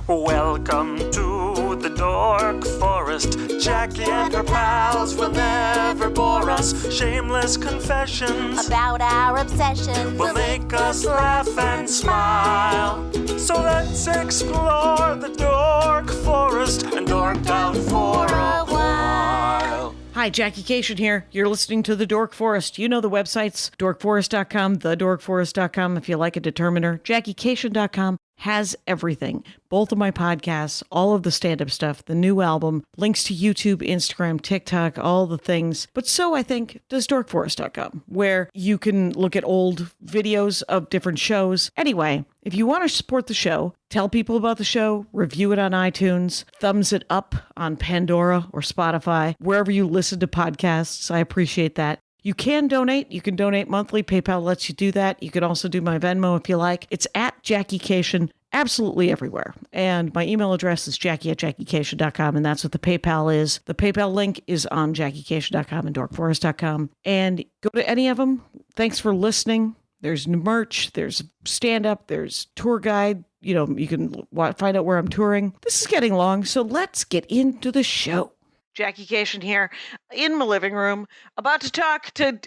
Welcome to the Dork Forest. Jackie and her pals will never bore us. Shameless confessions about our obsession will make us laugh and smile. So let's explore the Dork Forest and dork out for a while. Hi, Jackie Cation here. You're listening to The Dork Forest. You know the websites, dorkforest.com, thedorkforest.com if you like a determiner. JackieCation.com has everything. Both of my podcasts, all of the stand-up stuff, the new album, links to YouTube, Instagram, TikTok, all the things. But so, I think, does dorkforest.com, where you can look at old videos of different shows. Anyway, if you want to support the show, tell people about the show, review it on iTunes, thumbs it up on Pandora or Spotify, wherever you listen to podcasts. I appreciate that. You can donate. You can donate monthly. PayPal lets you do that. You can also do my Venmo if you like. It's at Jackie Cation, absolutely everywhere. And my email address is jackie@jackiecation.com, and that's what the PayPal is. The PayPal link is on jackiecation.com and dorkforest.com. And go to any of them. Thanks for listening. There's merch, there's stand-up, there's tour guide. You know, you can find out where I'm touring. This is getting long, so let's get into the show. Jackie Cation here in my living room, about to talk to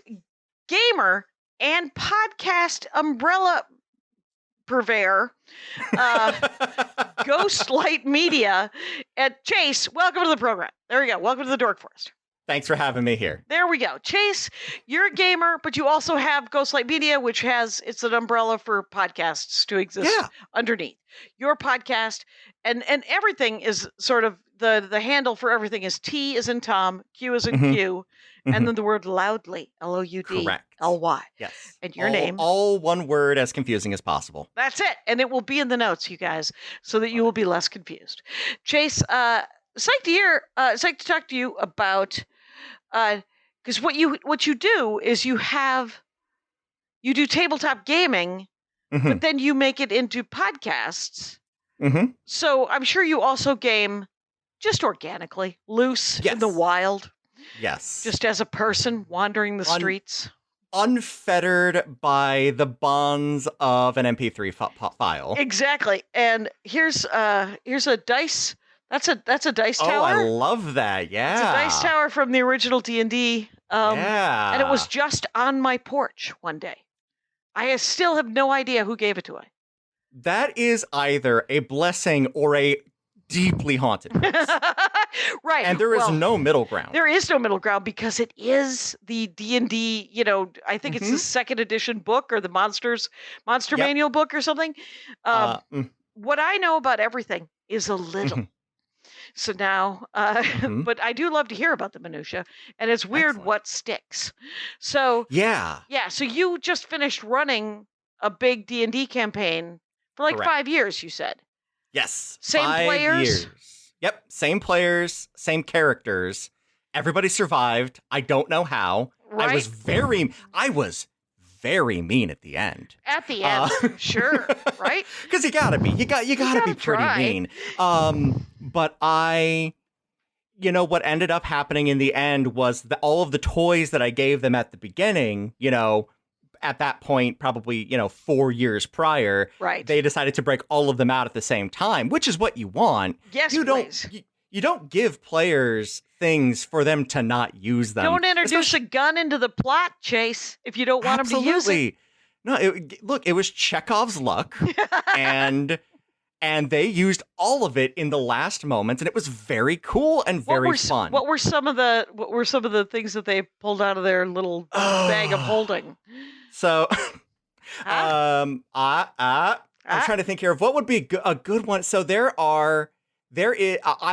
gamer and podcast umbrella purveyor, Ghostlight Media. Chase, welcome to the program. There we go. Welcome to the Dork Forest. Thanks for having me here. There we go. Chase, you're a gamer, but you also have Ghostlight Media, which it's an umbrella for podcasts to exist underneath. Your podcast and everything is sort of the handle for everything is T as in Tom, Q as in Q, and then the word loudly, Loudly. Yes. And your name. All one word, as confusing as possible. That's it. And it will be in the notes, you guys, so that you will be less confused. Chase, psyched to talk to you about, because what you do is you do tabletop gaming, but then you make it into podcasts. So I'm sure you also game just organically, loose in the wild. Yes. Just as a person wandering the streets. Unfettered by the bonds of an MP3 file. Exactly. And here's a dice. That's a dice tower. Oh, I love that. Yeah. It's a dice tower from the original D&D. Yeah. And it was just on my porch one day. I still have no idea who gave it to me. That is either a blessing or a deeply haunted place. Right. And there is no middle ground. There is no middle ground because it is the D&D, I think it's the second edition book or the Monster Manual book or something. What I know about everything is a little. So now, but I do love to hear about the minutia, and it's weird what sticks. So so you just finished running a big D&D campaign for like 5 years, you said. Yes. Same 5 players? Years. Yep. Same players, same characters. Everybody survived. I don't know how. Right. I was very mean at the end. At the end, sure, right? Because you gotta be. You gotta be pretty mean. But what ended up happening in the end was that all of the toys that I gave them at the beginning, at that point, probably, 4 years prior, right, they decided to break all of them out at the same time, which is what you want. Yes, please. You don't give players things for them to not use them. Don't introduce a gun into the plot, Chase, if you don't want them to use it. No, it was Chekhov's luck, and they used all of it in the last moments, and it was very cool and very fun. What were some of the things that they pulled out of their little bag of holding? So, I'm trying to think here of what would be a good one. So I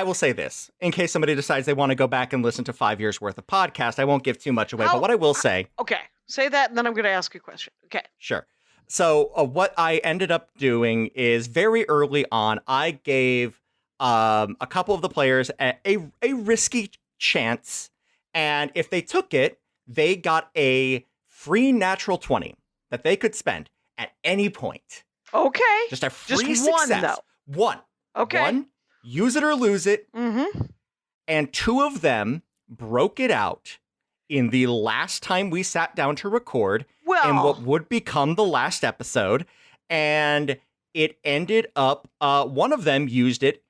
will say this, in case somebody decides they want to go back and listen to 5 years worth of podcast. I won't give too much away, but what I will say. Okay, say that, and then I'm going to ask you a question. Okay. Sure. So what I ended up doing is very early on, I gave a couple of the players a risky chance. And if they took it, they got a free natural 20 that they could spend at any point. Okay. Just a free success. One, though. One. Okay. One. Use it or lose it. And two of them broke it out in the last time we sat down to record in what would become the last episode. And it ended up, one of them used it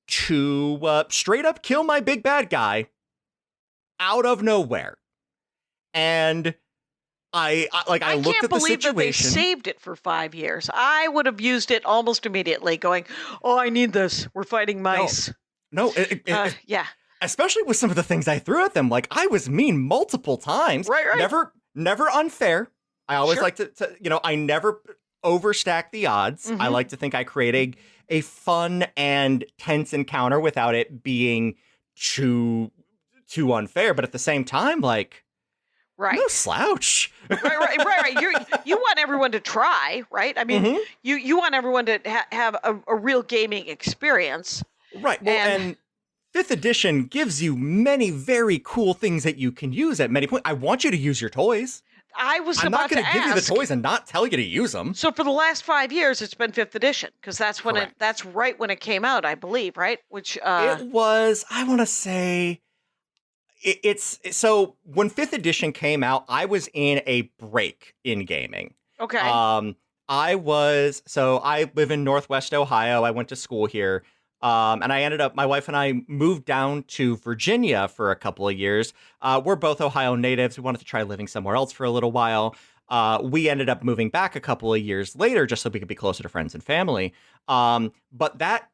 to straight up kill my big bad guy out of nowhere. And I looked at the situation. I can't believe that they saved it for 5 years. I would have used it almost immediately, going, "Oh, I need this. We're fighting mice." No, yeah. Especially with some of the things I threw at them. Like, I was mean multiple times. Right. Never unfair. I always Sure. like to, I never overstack the odds. I like to think I create a fun and tense encounter without it being too unfair. But at the same time, like, Right. no slouch. Right. You want everyone to try, right? I mean, you want everyone to have a real gaming experience. Right. Well, and 5th edition gives you many very cool things that you can use at many points. I want you to use your toys. I'm not going to give you the toys and not tell you to use them. So for the last 5 years, it's been 5th edition, because that's when that's right when it came out, I believe, right? Which it was, I want to say, it's so when 5th edition came out, I was in a break in gaming. Okay. I live in Northwest Ohio. I went to school here. And my wife and I moved down to Virginia for a couple of years. We're both Ohio natives. We wanted to try living somewhere else for a little while. We ended up moving back a couple of years later just so we could be closer to friends and family. But that,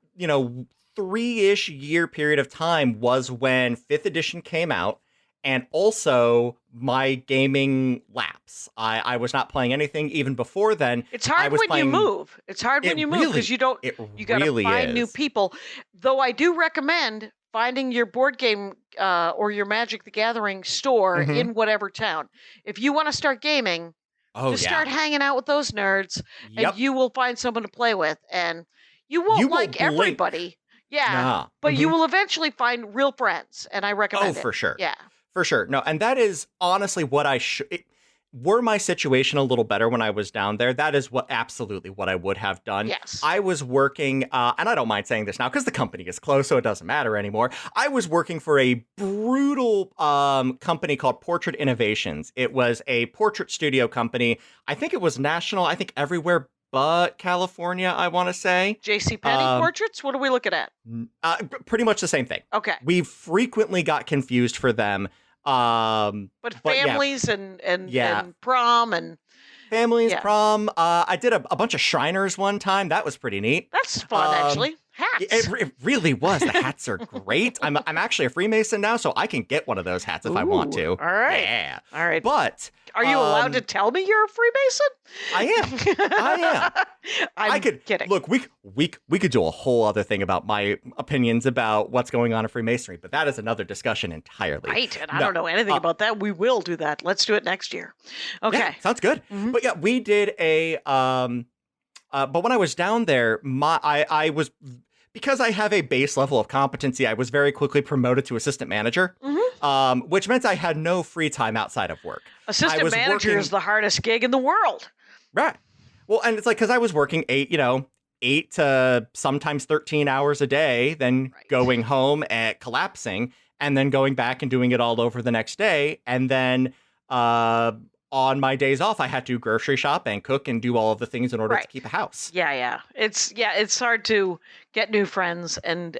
3-ish year period of time was when 5th edition came out. And also my gaming lapse. I was not playing anything even before then. It's hard when you move. It's hard when you move because you got to find new people. Though I do recommend finding your board game or your Magic the Gathering store in whatever town. If you want to start gaming, start hanging out with those nerds, and you will find someone to play with. And you won't like everybody. Yeah, but you will eventually find real friends, and I recommend it. Oh, for sure. Yeah. For sure. No, and that is honestly what were my situation a little better when I was down there, that is absolutely what I would have done. Yes. I was working, and I don't mind saying this now because the company is closed, so it doesn't matter anymore. I was working for a brutal company called Portrait Innovations. It was a portrait studio company. I think it was national. I think everywhere but California, I want to say. JCPenney portraits? What are we looking at? Pretty much the same thing. Okay. We frequently got confused for them. But families and prom and... Families, prom. I did a bunch of Shriners one time. That was pretty neat. That's fun, actually. Hats. It really was. The hats are great. I'm actually a Freemason now, so I can get one of those hats if I want to. All right. Yeah. All right. But are you allowed to tell me you're a Freemason? I am. I'm kidding. Look, we could do a whole other thing about my opinions about what's going on in Freemasonry, but that is another discussion entirely. Right, and I don't know anything about that. We will do that. Let's do it next year. Okay. Yeah, sounds good. Mm-hmm. But yeah, we did but when I was down there, I was, because I have a base level of competency, I was very quickly promoted to assistant manager, which meant I had no free time outside of work. Assistant manager is the hardest gig in the world. Right. Well, and it's like, because I was working 8 to sometimes 13 hours a day, then going home and collapsing, and then going back and doing it all over the next day. And then on my days off, I had to grocery shop and cook and do all of the things in order to keep a house. Yeah. It's hard to get new friends and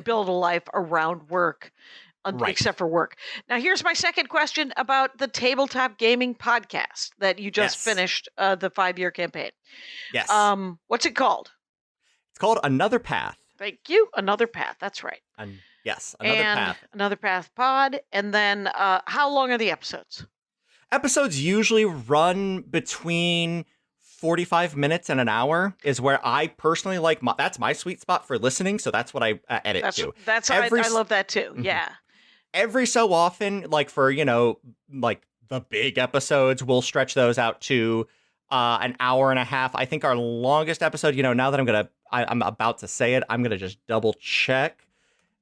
build a life around work. Except for work. Now, here's my second question about the Tabletop Gaming Podcast that you just finished the 5-year campaign. Yes. What's it called? It's called Another Path. Thank you. Another Path. That's right. Yes. Another Path. Another Path Pod. And then how long are the episodes? Episodes usually run between 45 minutes and an hour is where I personally like. That's my sweet spot for listening. So that's what I edit to. I love that too. Mm-hmm. Yeah. Every so often, like for, like the big episodes, we'll stretch those out to an hour and a half. I think our longest episode, now that I'm about to say it, I'm going to just double check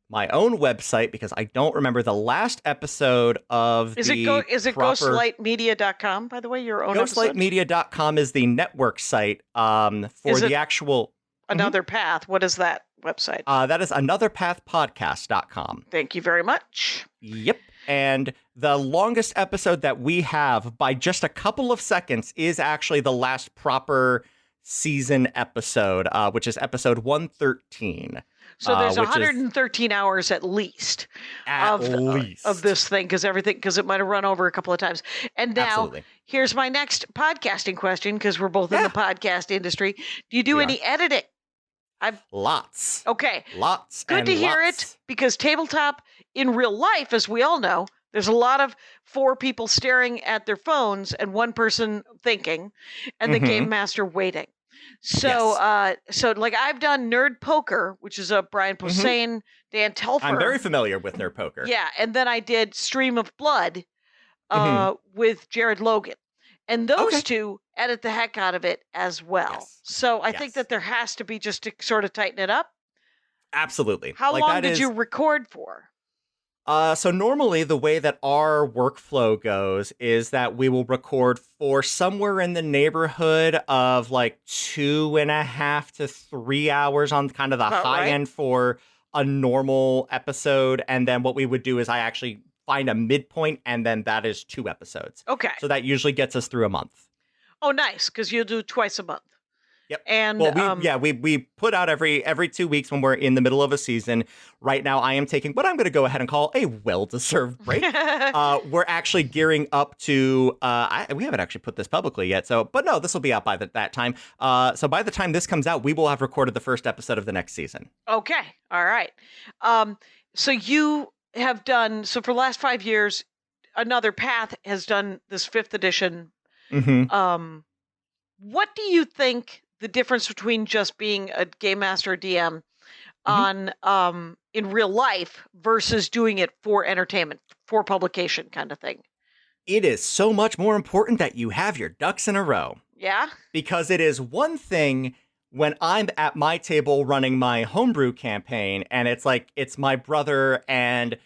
my own website because I don't remember the last episode of Is it ghostlightmedia.com, by the way, your own Ghostlightmedia.com is the network site for the actual... Another Path. What is that website? That is anotherpathpodcast.com. Thank you very much. Yep. And the longest episode that we have by just a couple of seconds is actually the last proper season episode, which is episode 113. So there's which is 113 hours at least at of least of this thing because it might have run over a couple of times. And now Absolutely. here's my next podcasting question because we're both in Yeah. the podcast industry. Do you do We any editing? Lots. Okay. Lots. Good and to hear lots. it because tabletop in real life, as we all know, there's a lot of 4 people staring at their phones and 1 person thinking and the Mhm. game master waiting. So, like I've done Nerd Poker, which is a Brian Posehn, Dan Telfer. I'm very familiar with Nerd Poker. Yeah, and then I did Stream of Blood Mhm. with Jared Logan. And those Okay. two edit the heck out of it as well. Yes. So I think Yes. that there has to be just to sort of tighten it up. Absolutely. How Like, long that did is- you record for? So normally the way that our workflow goes is that we will record for somewhere in the neighborhood of like 2.5 to 3 hours on kind of the About high right. end for a normal episode. And then what we would do is I actually find a midpoint, and then that is 2 episodes. Okay. So that usually gets us through a month. Oh, nice, because you'll do twice a month. Yep. And Well, we put out every 2 weeks when we're in the middle of a season. Right now, I am taking what I'm going to go ahead and call a well-deserved break. We're actually gearing up to. We haven't actually put this publicly yet, but no, this will be out by that time. So by the time this comes out, we will have recorded the first episode of the next season. Okay. All right. So you have done for the last 5 years. Another Path has done this 5th edition. Mm-hmm. What do you think the difference between just being a game master or DM on in real life versus doing it for entertainment, for publication kind of thing? It is so much more important that you have your ducks in a row. Yeah? Because it is one thing when I'm at my table running my homebrew campaign, and it's my brother and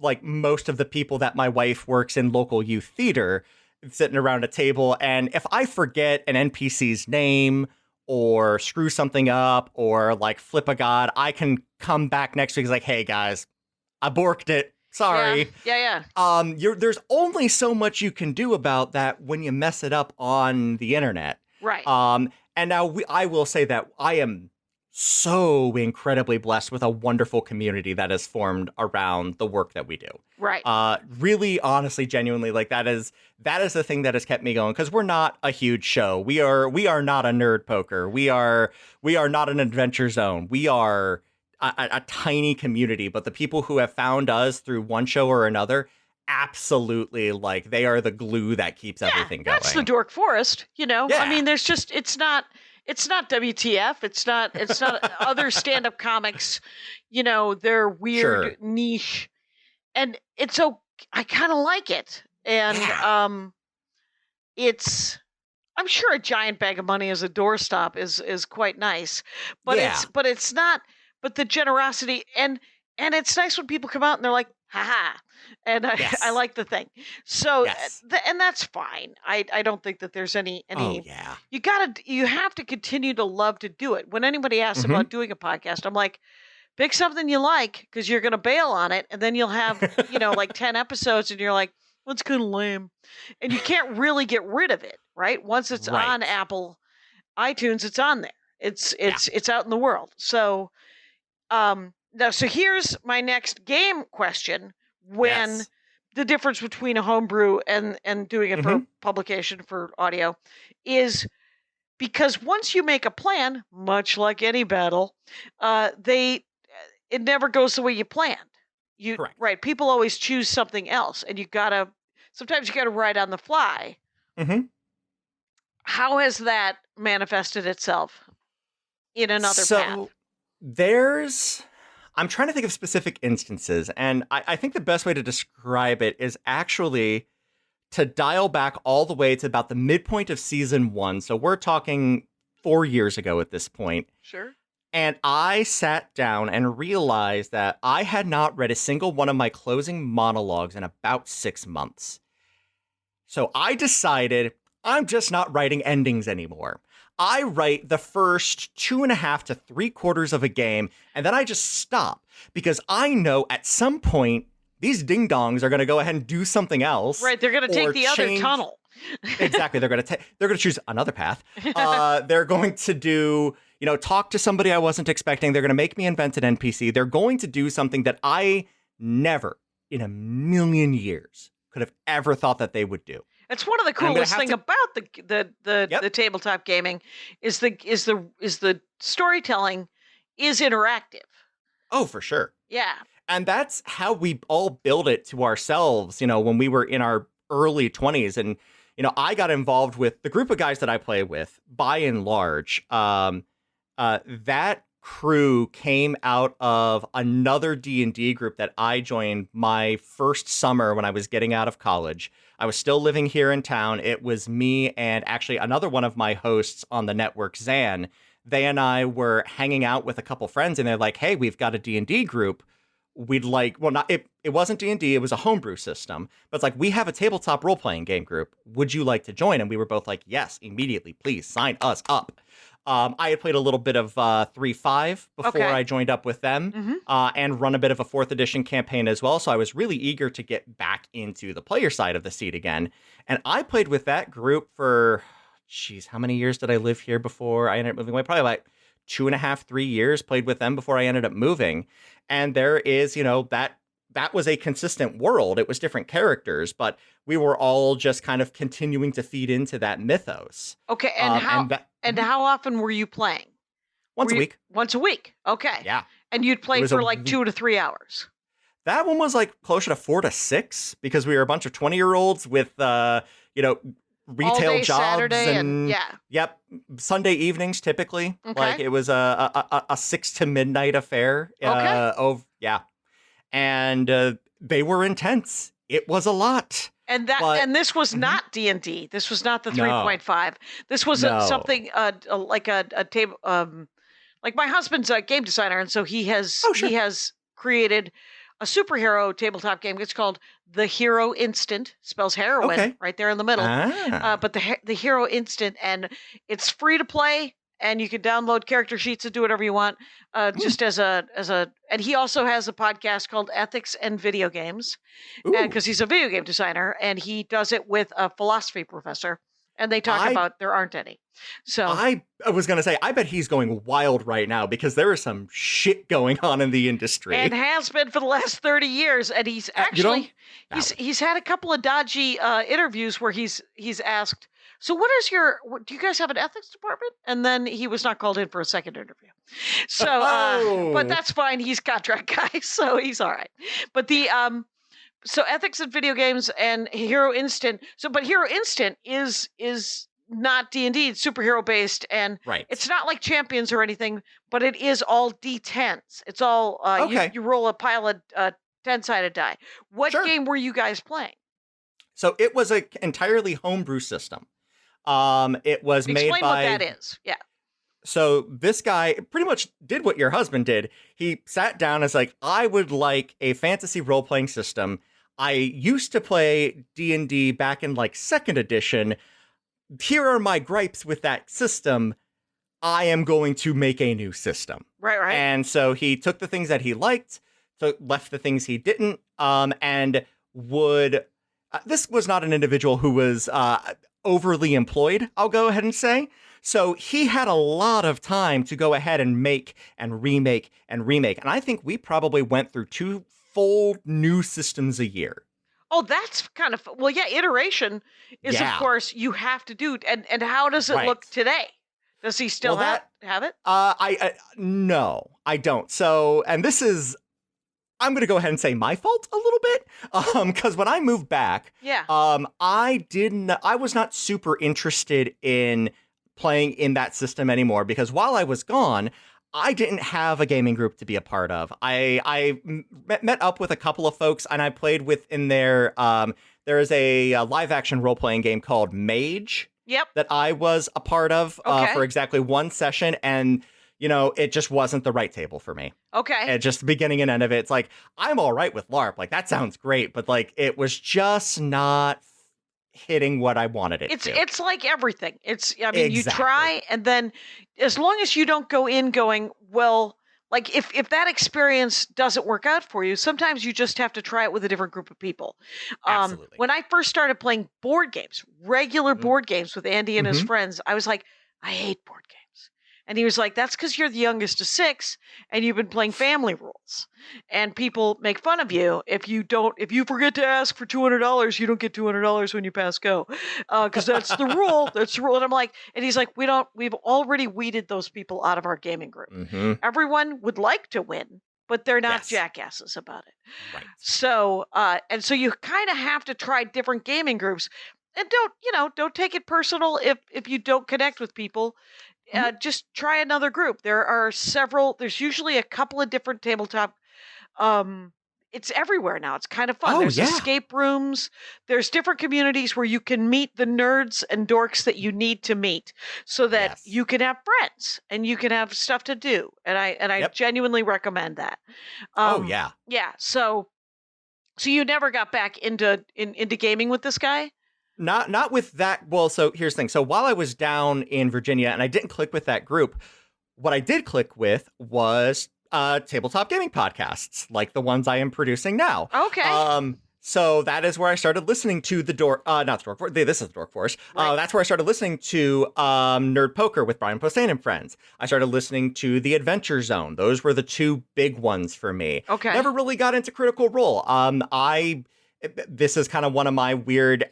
like most of the people that my wife works in local youth theater sitting around a table. And if I forget an NPC's name or screw something up or like flip a god, I can come back next week and like, hey guys, I borked it. Sorry. Yeah. There's only so much you can do about that when you mess it up on the internet. Right. And now I will say that I am so incredibly blessed with a wonderful community that has formed around the work that we do. Right. Really, honestly, genuinely, like that is the thing that has kept me going, because we're not a huge show. We are not a Nerd Poker. We are not an Adventure Zone. We are a tiny community, but the people who have found us through one show or another, absolutely, like they are the glue that keeps everything going. That's the Dork Forest, Yeah. I mean, there's just it's not WTF, it's not other stand-up comics, they're weird Sure. niche, and I kind of like it, and it's I'm sure a giant bag of money as a doorstop is quite nice, but Yeah. it's not. But the generosity and it's nice when people come out and they're like, haha, and Yes. I like the thing. So Yes. and that's fine. I don't think that there's any Oh yeah. you have to continue to love to do it. When anybody asks Mm-hmm. about doing a podcast, I'm like, pick something you like because you're going to bail on it, and then you'll have like 10 episodes, and you're like, well, it's kind of lame, and you can't really get rid of it, right? Once it's Right. on Apple iTunes, it's on there. It's out in the world. So now, so here's my next game question: when Yes. the difference between a homebrew and doing it for Mm-hmm. publication for audio is because once you make a plan, much like any battle, it never goes the way you planned. Correct. Right? People always choose something else, and sometimes you gotta write on the fly. Mm-hmm. How has that manifested itself in another path? I'm trying to think of specific instances, and I think the best way to describe it is actually to dial back all the way to about the midpoint of season 1. So we're talking 4 years ago at this point. Sure. And I sat down and realized that I had not read a single one of my closing monologues in about 6 months. So I decided I'm just not writing endings anymore. I write the first 2.5 to 3/4 of a game, and then I just stop, because I know at some point these ding-dongs are going to go ahead and do something else. Right, they're going to or take the other change- tunnel. Exactly. They're going to choose another path. They're going to do, talk to somebody I wasn't expecting. They're going to make me invent an NPC. They're going to do something that I never in a million years could have ever thought that they would do. It's one of the coolest thing about the tabletop gaming is the storytelling is interactive. Oh, for sure. Yeah. And that's how we all build it to ourselves, when we were in our early 20s. And, I got involved with the group of guys that I play with, by and large. That crew came out of another D&D group that I joined my first summer when I was getting out of college. I was still living here in town. It was me and actually another one of my hosts on the network, Zan. They and I were hanging out with a couple friends, and they're like, hey, we've got a D&D group. We'd like, well, not it wasn't D&D, it was a homebrew system. But it's like, we have a tabletop role-playing game group. Would you like to join? And we were both like, yes, immediately, please, sign us up. I had played a little bit of 3.5 before I joined up with them, and run a bit of a 4th edition campaign as well. So I was really eager to get back into the player side of the seat again. And I played with that group for, how many years did I live here before I ended up moving away? Probably like 2.5, 3 years played with them before I ended up moving. And there is, that was a consistent world. It was different characters, but we were all just kind of continuing to feed into that mythos. Okay, and how often were you playing? Once a week. Once a week. Okay. Yeah. And you'd play for like 2 to 3 hours. That one was like closer to 4 to 6 because we were a bunch of 20-year-olds with retail day, jobs Saturday and yep, Sunday evenings typically. Okay. Like it was a 6 to midnight affair. Okay. And they were intense. It was a lot. And this was not D&D. This was not the 3.5. This was something like a table. Like my husband's a game designer, and so he has created a superhero tabletop game. It's called The Hero Instant. Spells heroin right there in the middle. But the Hero Instant, and it's free to play. And you can download character sheets and do whatever you want, just as a. And he also has a podcast called Ethics and Video Games, because he's a video game designer, and he does it with a philosophy professor, and they talk about there aren't any. So I was gonna say, I bet he's going wild right now because there is some shit going on in the industry, and has been for the last 30 years. And he's actually he's had a couple of dodgy interviews where he's asked, so do you guys have an ethics department? And then he was not called in for a second interview. So, but that's fine. He's contract guy, so he's all right. But so ethics in video games and Hero Instant. But Hero Instant is not D&D. It's superhero based, and it's not like Champions or anything, but it is all D10s. It's all, you roll a pile of 10-sided die. What game were you guys playing? So it was an entirely homebrew system. It was made by... Explain what that is. Yeah. So this guy pretty much did what your husband did. He sat down and was like, I would like a fantasy role-playing system. I used to play D&D back in like 2nd edition. Here are my gripes with that system. I am going to make a new system. Right. And so he took the things that he liked, left the things he didn't, and would... this was not an individual who was overly employed, I'll go ahead and say. So he had a lot of time to go ahead and make and remake and remake. And I think we probably went through 2 full new systems a year. Oh, that's kind of... Well, yeah, iteration is, of course, you have to do. And how does it look today? Does he still have it? No, I don't. So, and this is... I'm going to go ahead and say my fault a little bit, because when I moved back, I was not super interested in playing in that system anymore, because while I was gone, I didn't have a gaming group to be a part of. I met up with a couple of folks, and I played within there. There is a live action role playing game called Mage that I was a part of for exactly 1 session, and it just wasn't the right table for me. Okay. At just the beginning and end of it, it's like, I'm all right with LARP. Like, that sounds great. But, like, it was just not hitting what I wanted it to. It's like everything. You try, and then as long as you don't go in going, well, Like if that experience doesn't work out for you, sometimes you just have to try it with a different group of people. Absolutely. When I first started playing board games, regular board games with Andy and his friends, I was like, I hate board games. And he was like, that's because you're the youngest of 6 and you've been playing family rules. And people make fun of you if you forget to ask for $200, you don't get $200 when you pass go. Because that's the rule. That's the rule. And I'm like, and he's like, we've already weeded those people out of our gaming group. Everyone would like to win, but they're not jackasses about it. Right. So, so you kind of have to try different gaming groups. And don't take it personal if you don't connect with people. Just try another group. There's usually a couple of different tabletop. It's everywhere now. It's kind of fun. There's escape rooms. There's different communities where you can meet the nerds and dorks that you need to meet so that you can have friends and you can have stuff to do. And I genuinely recommend that. Yeah. So you never got back into gaming with this guy? Not with that. Well, so here's the thing. So while I was down in Virginia and I didn't click with that group, what I did click with was tabletop gaming podcasts like the ones I am producing now. Okay. So that is where I started listening to the Dork, not the Dork Force. This is the Dork Force. Right. That's where I started listening to Nerd Poker with Brian Posehn and friends. I started listening to The Adventure Zone. Those were the 2 big ones for me. Okay. Never really got into Critical Role. This is kind of one of my weird,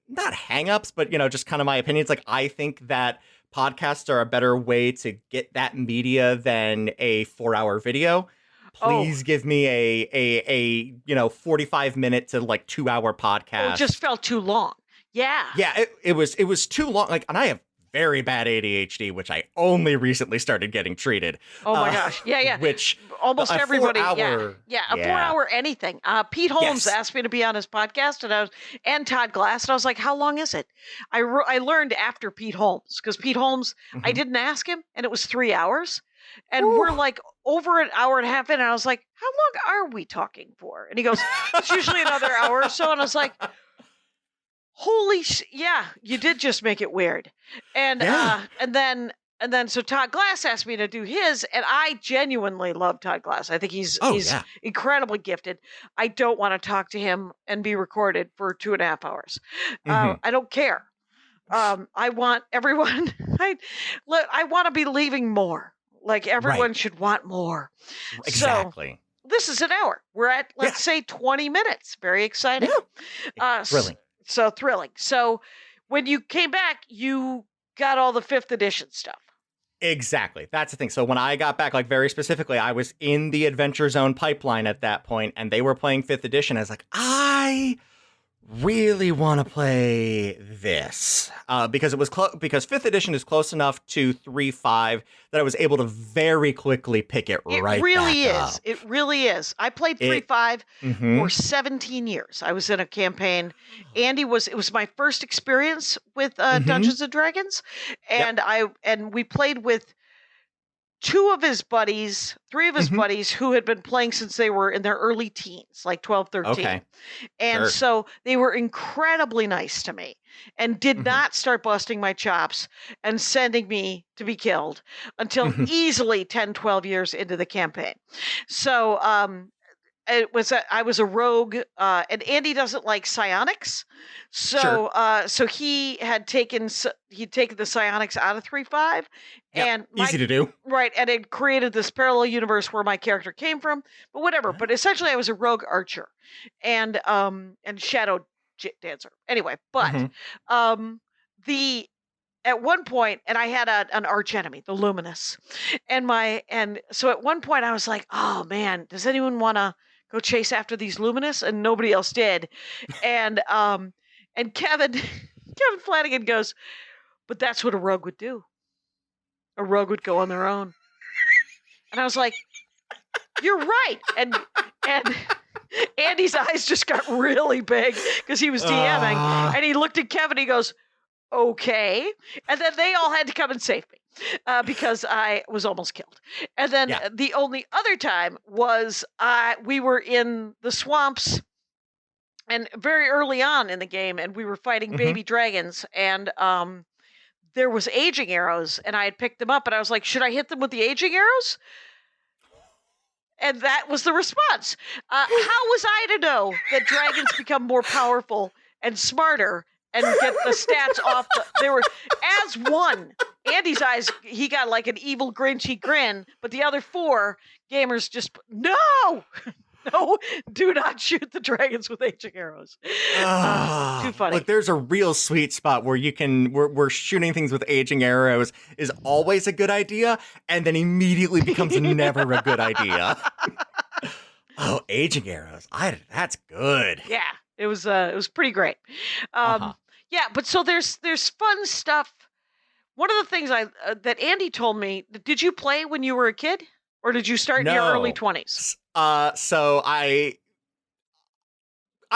not hangups, but, just kind of my opinions. Like, I think that podcasts are a better way to get that media than a 4-hour video. Please give me a 45-minute to 2-hour podcast. It just felt too long. Yeah. Yeah, it was too long. And I have very bad ADHD, which I only recently started getting treated. Oh my gosh. Yeah. Which almost everybody. 4-hour, a 4-hour anything. Pete Holmes asked me to be on his podcast, and Todd Glass, and I was like, "How long is it?" I learned after Pete Holmes, because Pete Holmes, I didn't ask him, and it was 3 hours, and we're like over an hour and a half in, and I was like, "How long are we talking for?" And he goes, "It's usually another hour or so," and I was like, holy you did just make it weird. And and then so Todd Glass asked me to do his, and I genuinely love Todd Glass. I think he's incredibly gifted. I don't want to talk to him and be recorded for 2.5 hours. I don't care. I want everyone. I want to be leaving more. Like everyone should want more. Exactly. So this is an hour. We're at let's say 20 minutes. Very exciting. Thrilling. So thrilling. So when you came back, you got all the 5th edition stuff. Exactly. That's the thing. So when I got back, very specifically, I was in the Adventure Zone pipeline at that point, and they were playing 5th edition. I was like, I really want to play this because it was because 5th edition is close enough to 3.5 that I was able to very quickly pick it right really back is. up. It really is. I played 3.5 for 17 years. I was in a campaign. It was my first experience with Dungeons and Dragons, and we played with 3 of his buddies who had been playing since they were in their early teens, like 12, 13. Okay. And so they were incredibly nice to me and did not start busting my chops and sending me to be killed until easily 10, 12 years into the campaign. So I was a rogue, and Andy doesn't like psionics, so so he had taken the psionics out of 3.5, and easy to do, right? And it created this parallel universe where my character came from, but whatever. But essentially, I was a rogue archer, and shadow dancer. Anyway, but at one point, and I had an arch enemy, the Luminous, and so at one point I was like, oh man, does anyone want to go chase after these Luminous? And nobody else did. And Kevin Flanagan goes, but that's what a rogue would do. A rogue would go on their own. And I was like, you're right. And Andy's eyes just got really big because he was DMing. And he looked at Kevin, he goes, okay. And then they all had to come and save me. Because I was almost killed. And then the only other time was we were in the swamps and very early on in the game, and we were fighting baby dragons, and there was aging arrows, and I had picked them up, and I was like, should I hit them with the aging arrows? And that was the response. How was I to know that dragons become more powerful and smarter and get the stats off? They were as one. Andy's eyes, he got like an evil Grinchy grin, but the other 4 gamers just, no! No, do not shoot the dragons with aging arrows. Too funny. Look, there's a real sweet spot where you can, where shooting things with aging arrows is always a good idea, and then immediately becomes never a good idea. Oh, aging arrows. That's good. Yeah, it was pretty great. Yeah, but so there's fun stuff. One of the things that Andy told me, did you play when you were a kid? Or did you start in your early 20s? So I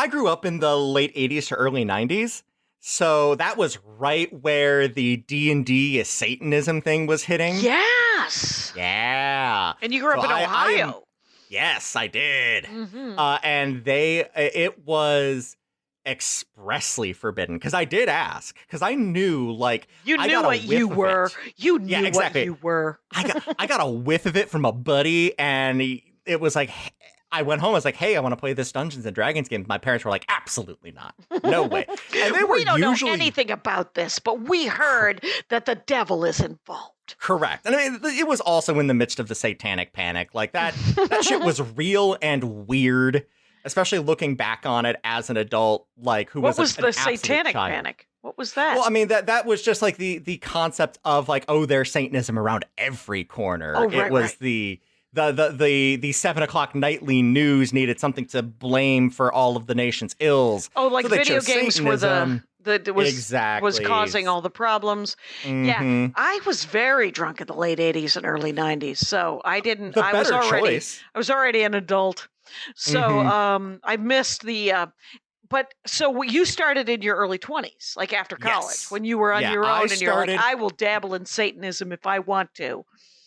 grew up in the late 80s to early 90s. So that was right where the D&D Satanism thing was hitting. Yes. Yeah. And you grew up in Ohio. Yes, I did. Mm-hmm. And it was expressly forbidden, because I did ask, because I knew, like, you knew what you were. You knew exactly. what you were. I got a whiff of it from a buddy, and it was like, I went home, I was like, hey, I want to play this Dungeons and Dragons game. My parents were like, absolutely not. No way. And they were we don't know anything about this, but we heard that the devil is involved. Correct. And I mean, it was also in the midst of the satanic panic. Like, that shit was real and weird. Especially looking back on it as an adult, like, who was what was an the absolute satanic child. panic? What was that? Well, I mean, that was just like the concept of, like, oh, there's Satanism around every corner. Oh, right, it was the 7:00 nightly news needed something to blame for all of the nation's ills. Oh, like so video games were was causing all the problems. Mm-hmm. Yeah, I was very drunk in the late 80s and early 90s, so I didn't. The I was already an adult. So I missed the. But so you started in your early 20s, like after college, Yes. when you were on your own, and you're like, started- I will dabble in Satanism if I want to.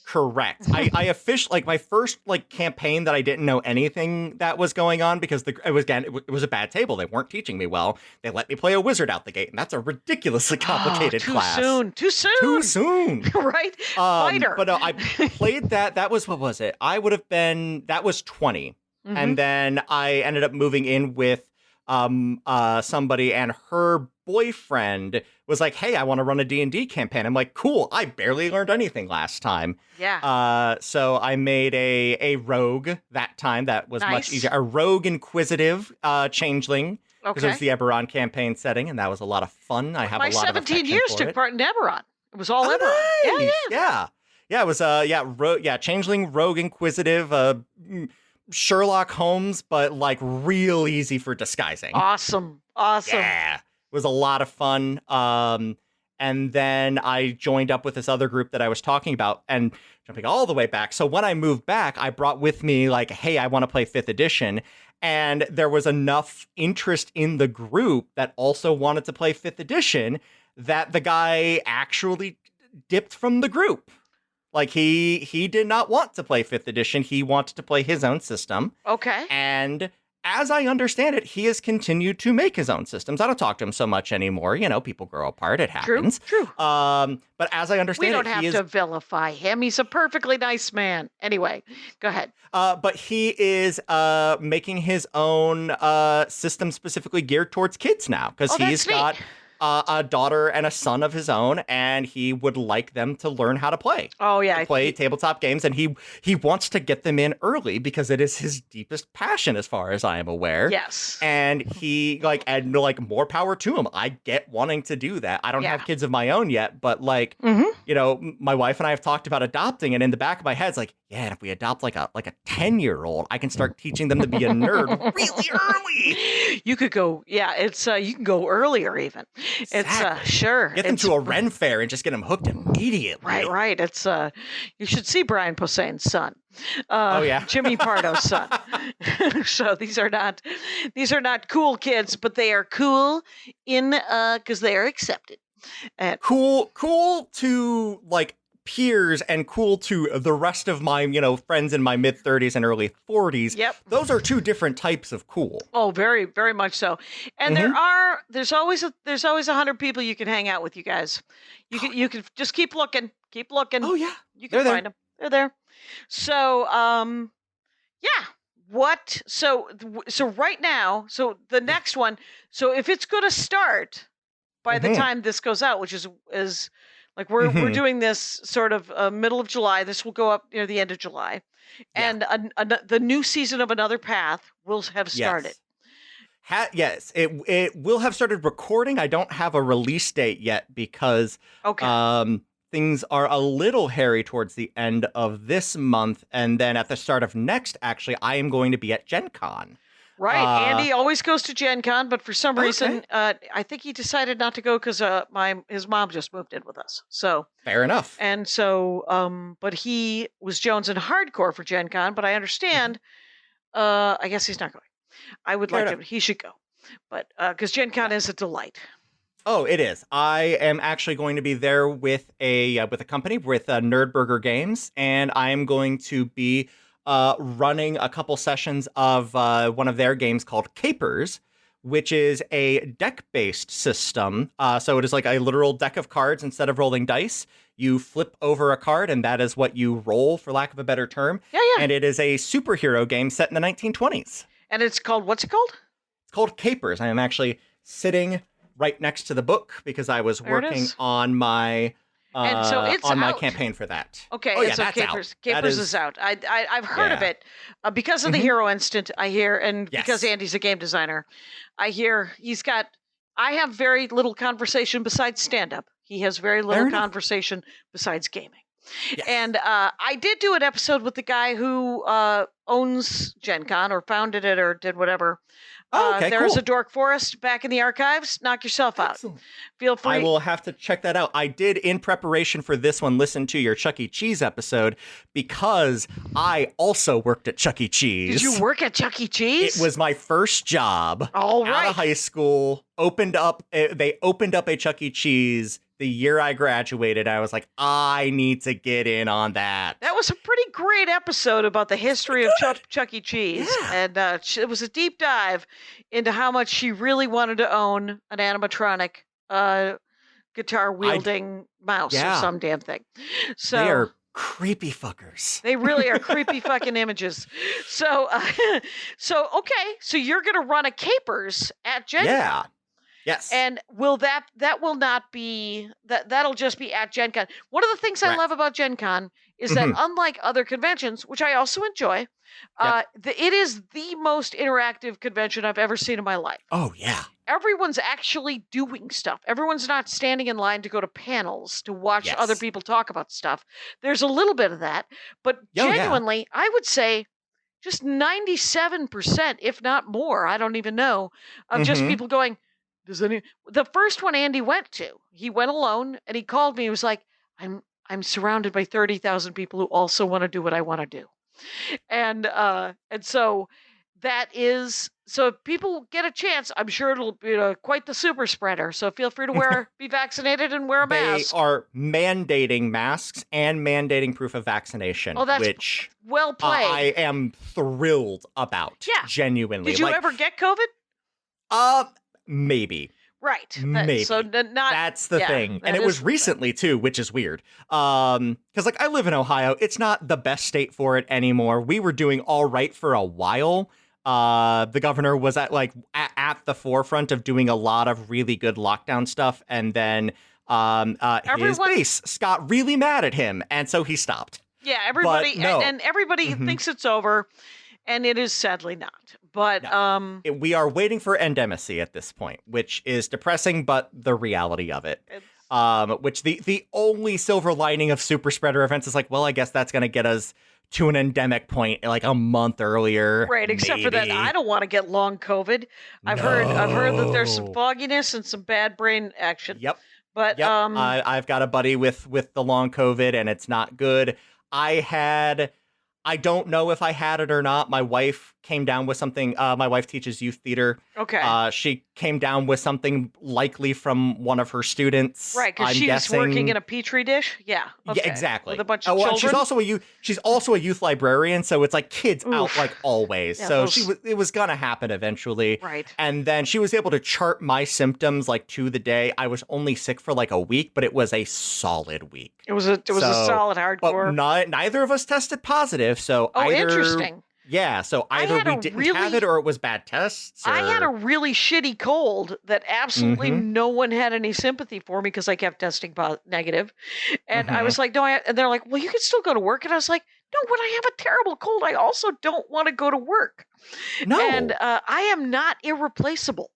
Correct. I officially, like, my first, like, campaign that I didn't know anything that was going on, because it was a bad table. They weren't teaching me well. They let me play a wizard out the gate, and that's a ridiculously complicated class. Too soon. Right? Fighter. But no, I played that. That was, what was it? That was 20. Mm-hmm. And then I ended up moving in with somebody, and her boyfriend was like, hey, I want to run a D&D campaign. I'm like, cool, I barely learned anything last time. Yeah. So I made a rogue that time. That was Nice. much easier. A rogue inquisitive changeling. Because it was Okay. the Eberron campaign setting, and that was a lot of fun. I have My a lot of 17 affection years for took it. part in Eberron. It was all Oh, Eberron. nice. Yeah. Yeah, it was changeling, rogue, inquisitive, Sherlock Holmes, but, like, real easy for disguising. Awesome. Yeah, it was a lot of fun. And then I joined up with this other group that I was talking about, and jumping all the way back. So when I moved back, I brought with me, like, hey, I want to play 5th edition. And there was enough interest in the group that also wanted to play 5th edition that the guy actually dipped from the group. Like, he did not want to play 5th edition. He wanted to play his own system. Okay. And as I understand it, he has continued to make his own systems. I don't talk to him so much anymore. You know, people grow apart. It happens. True. But as I understand We don't have he is, to vilify him. He's a perfectly nice man. Anyway, go ahead. but he is making his own system specifically geared towards kids now, because Oh, that's he's neat. got a daughter and a son of his own, and he would like them to learn how to play. Oh, yeah. Play tabletop games, and he wants to get them in early because it is his deepest passion, as far as I am aware. Yes. And he more power to him. I get wanting to do that. I don't Yeah. have kids of my own yet, but you know, my wife and I have talked about adopting, and in the back of my head, it's like, yeah, and if we adopt like a 10-year-old, I can start teaching them to be a nerd really early. You could go, it's you can go earlier even. Exactly. It's sure. Get them to a Ren fair and just get them hooked immediately. Right. It's you should see Brian Posehn's son. Oh, yeah. Jimmy Pardo's son. So these are not cool kids, but they are cool in because they are accepted. And Cool to, like, peers, and cool to the rest of my, friends in my mid-30s and early 40s. Yep. Those are two different types of cool. Oh, very, very much so. And there's always 100 people you can hang out with, you guys. You can just keep looking. Oh, yeah. You can They're find them. They're there. So, what? So right now, so the next one. So if it's going to start by the time this goes out, which is like we're doing this sort of middle of July. This will go up near the end of July, and the new season of Another Path will have started. Yes, it will have started recording. I don't have a release date yet because things are a little hairy towards the end of this month, and then at the start of next, actually, I am going to be at Gen Con. Right, Andy always goes to Gen Con, but for some reason, I think he decided not to go because his mom just moved in with us. So fair enough. And so, but he was jonesing hardcore for Gen Con. But I understand. I guess he's not going. I would like him. He should go, but because Gen Con is a delight. Oh, it is. I am actually going to be there with a company with Nerdburger Games, and I am going to be running a couple sessions of one of their games called Capers, which is a deck-based system. So it is like a literal deck of cards. Instead of rolling dice, you flip over a card, and that is what you roll, for lack of a better term. Yeah. And it is a superhero game set in the 1920s. And it's called, what's it called? It's called Capers. I am actually sitting right next to the book because I was working on my and so it's on my out. Campaign for that. Okay, and so Capers is out. I've heard of it because of the Hero Instant. I hear, and because Andy's a game designer, I hear I have very little conversation besides stand-up. He has very little conversation besides gaming. Yes. And I did do an episode with the guy who owns Gen Con or founded it or did whatever. There's a Dork Forest back in the archives. Knock yourself out. Excellent. Feel free. I will have to check that out. I did, in preparation for this one, listen to your Chuck E. Cheese episode because I also worked at Chuck E. Cheese. Did you work at Chuck E. Cheese? It was my first job out of high school. They opened up a Chuck E. Cheese the year I graduated. I was like, I need to get in on that. That was a pretty great episode about the history of Chuck E. Cheese. Yeah. And it was a deep dive into how much she really wanted to own an animatronic guitar-wielding mouse or some damn thing. So they are creepy fuckers. They really are creepy fucking images. So, so you're going to run a Capers at Gen Con. Yes. And will that will not be that'll just be at Gen Con. One of the things I love about Gen Con is that unlike other conventions, which I also enjoy, it is the most interactive convention I've ever seen in my life. Oh yeah. Everyone's actually doing stuff. Everyone's not standing in line to go to panels to watch other people talk about stuff. There's a little bit of that, but genuinely, I would say just 97%, if not more, I don't even know, of just people going, the first one Andy went to, he went alone and he called me. He was like, I'm surrounded by 30,000 people who also want to do what I want to do. And so that is, so if people get a chance, I'm sure it'll be quite the super spreader. So feel free to be vaccinated and wear a mask. They are mandating masks and mandating proof of vaccination, which well played. I am thrilled about. Yeah. Genuinely. Did you ever get COVID? Maybe. Right. Maybe. So that's the thing. And it was recently too, which is weird. Because I live in Ohio. It's not the best state for it anymore. We were doing all right for a while. The governor was at the forefront of doing a lot of really good lockdown stuff. And then his base got really mad at him. And so he stopped. Yeah, everybody and everybody thinks it's over. And it is sadly not. But we are waiting for endemacy at this point, which is depressing, but the reality of it. Which the only silver lining of super spreader events is like, well, I guess that's going to get us to an endemic point like a month earlier. Right, except for that I don't want to get long COVID. I've heard that there's some fogginess and some bad brain action. Yep. But I've got a buddy with the long COVID and it's not good. I don't know if I had it or not. My wife came down with something. My wife teaches youth theater. Okay. She came down with something likely from one of her students. Right, because she's working in a petri dish. Yeah. Okay. Yeah, exactly. With a bunch of children. She's also a youth librarian, so it's like kids out like always. Yeah, so it was gonna happen eventually. Right. And then she was able to chart my symptoms like to the day. I was only sick for like a week, but it was a solid week. It was a solid hardcore. But neither of us tested positive. So interesting. Yeah, so either we didn't have it or it was bad tests. I had a really shitty cold that absolutely no one had any sympathy for me because I kept testing negative. And I was like, no, and they're like, well, you can still go to work. And I was like, no, when I have a terrible cold, I also don't want to go to work. No. And I am not irreplaceable.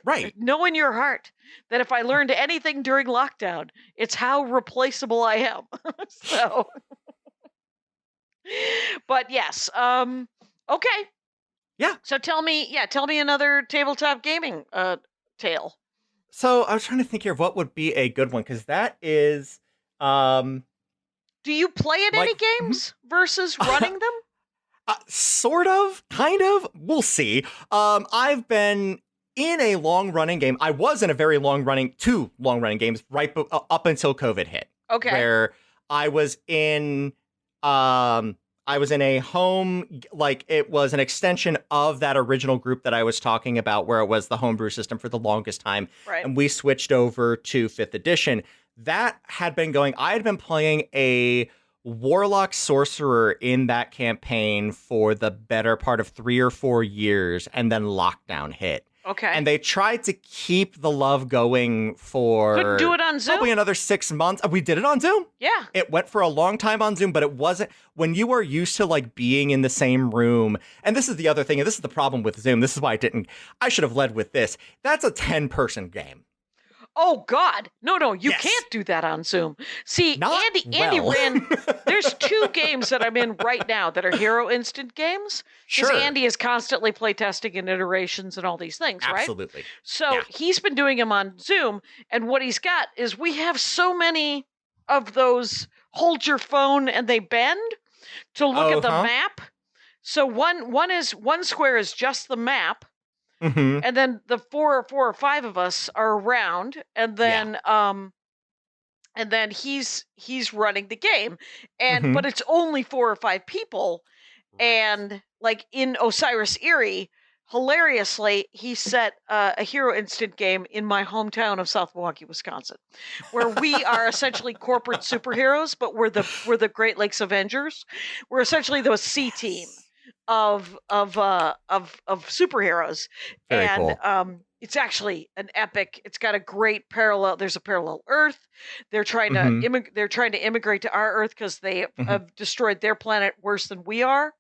Right. Know in your heart that if I learned anything during lockdown, it's how replaceable I am. So, but yes, okay. Yeah. So tell me another tabletop gaming tale. So I was trying to think here of what would be a good one, because that is, do you play at any games versus running them? Sort of, kind of. We'll see. I've been in a long-running game. I was in a very two long-running games up until COVID hit. Okay. Where I was in a home, like it was an extension of that original group that I was talking about, where it was the homebrew system for the longest time. Right. And we switched over to 5th edition. That had been going. I had been playing a warlock sorcerer in that campaign for the better part of 3 or 4 years, and then lockdown hit. Okay. And they tried to keep the love going for couldn't do it on Zoom? Probably another 6 months. We did it on Zoom. Yeah. It went for a long time on Zoom, but it wasn't when you are used to like being in the same room. And this is the other thing, and this is the problem with Zoom. This is why I should have led with this. That's a 10-person game. Oh God, no, you Yes. can't do that on Zoom. See, Not Andy well. ran. There's 2 games that I'm in right now that are Hero Instant games. Because Sure. Andy is constantly playtesting and iterations and all these things, right? Absolutely. So Yeah. he's been doing them on Zoom, and what he's got is we have so many of those hold your phone and they bend to look at the map. So one square is just the map. Mm-hmm. And then the four or five of us are around, and then he's running the game, and but it's only 4 or 5 people, and like in Osiris Erie, hilariously, he set a Hero Instant game in my hometown of South Milwaukee, Wisconsin, where we are essentially corporate superheroes, but we're the Great Lakes Avengers. We're essentially the C team of superheroes. Very and cool. It's actually an epic. It's got a great parallel. There's a parallel Earth. They're trying to they're trying to immigrate to our Earth because they have destroyed their planet worse than we are.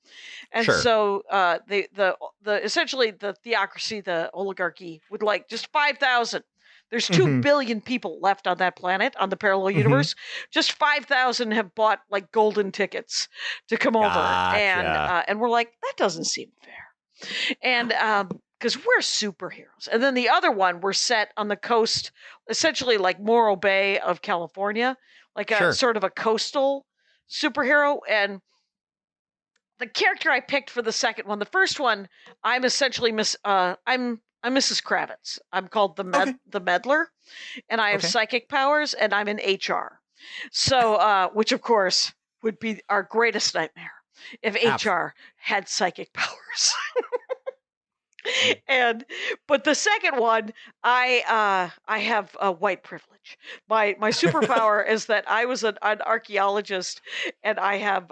And so the essentially the theocracy, the oligarchy would like just 5,000. There's 2 billion people left on that planet, on the parallel universe. Just 5,000 have bought like golden tickets to come over. And we're like, that doesn't seem fair. And because we're superheroes. And then the other one, we're set on the coast, essentially like Morro Bay of California, like a sort of a coastal superhero. And the character I picked for the second one, the first one, I'm essentially I'm Mrs. Kravitz. I'm called the Meddler, and I have psychic powers, and I'm in HR. So, which of course would be our greatest nightmare if HR had psychic powers. But the second one, I have white privilege. My superpower is that I was an archaeologist, and I have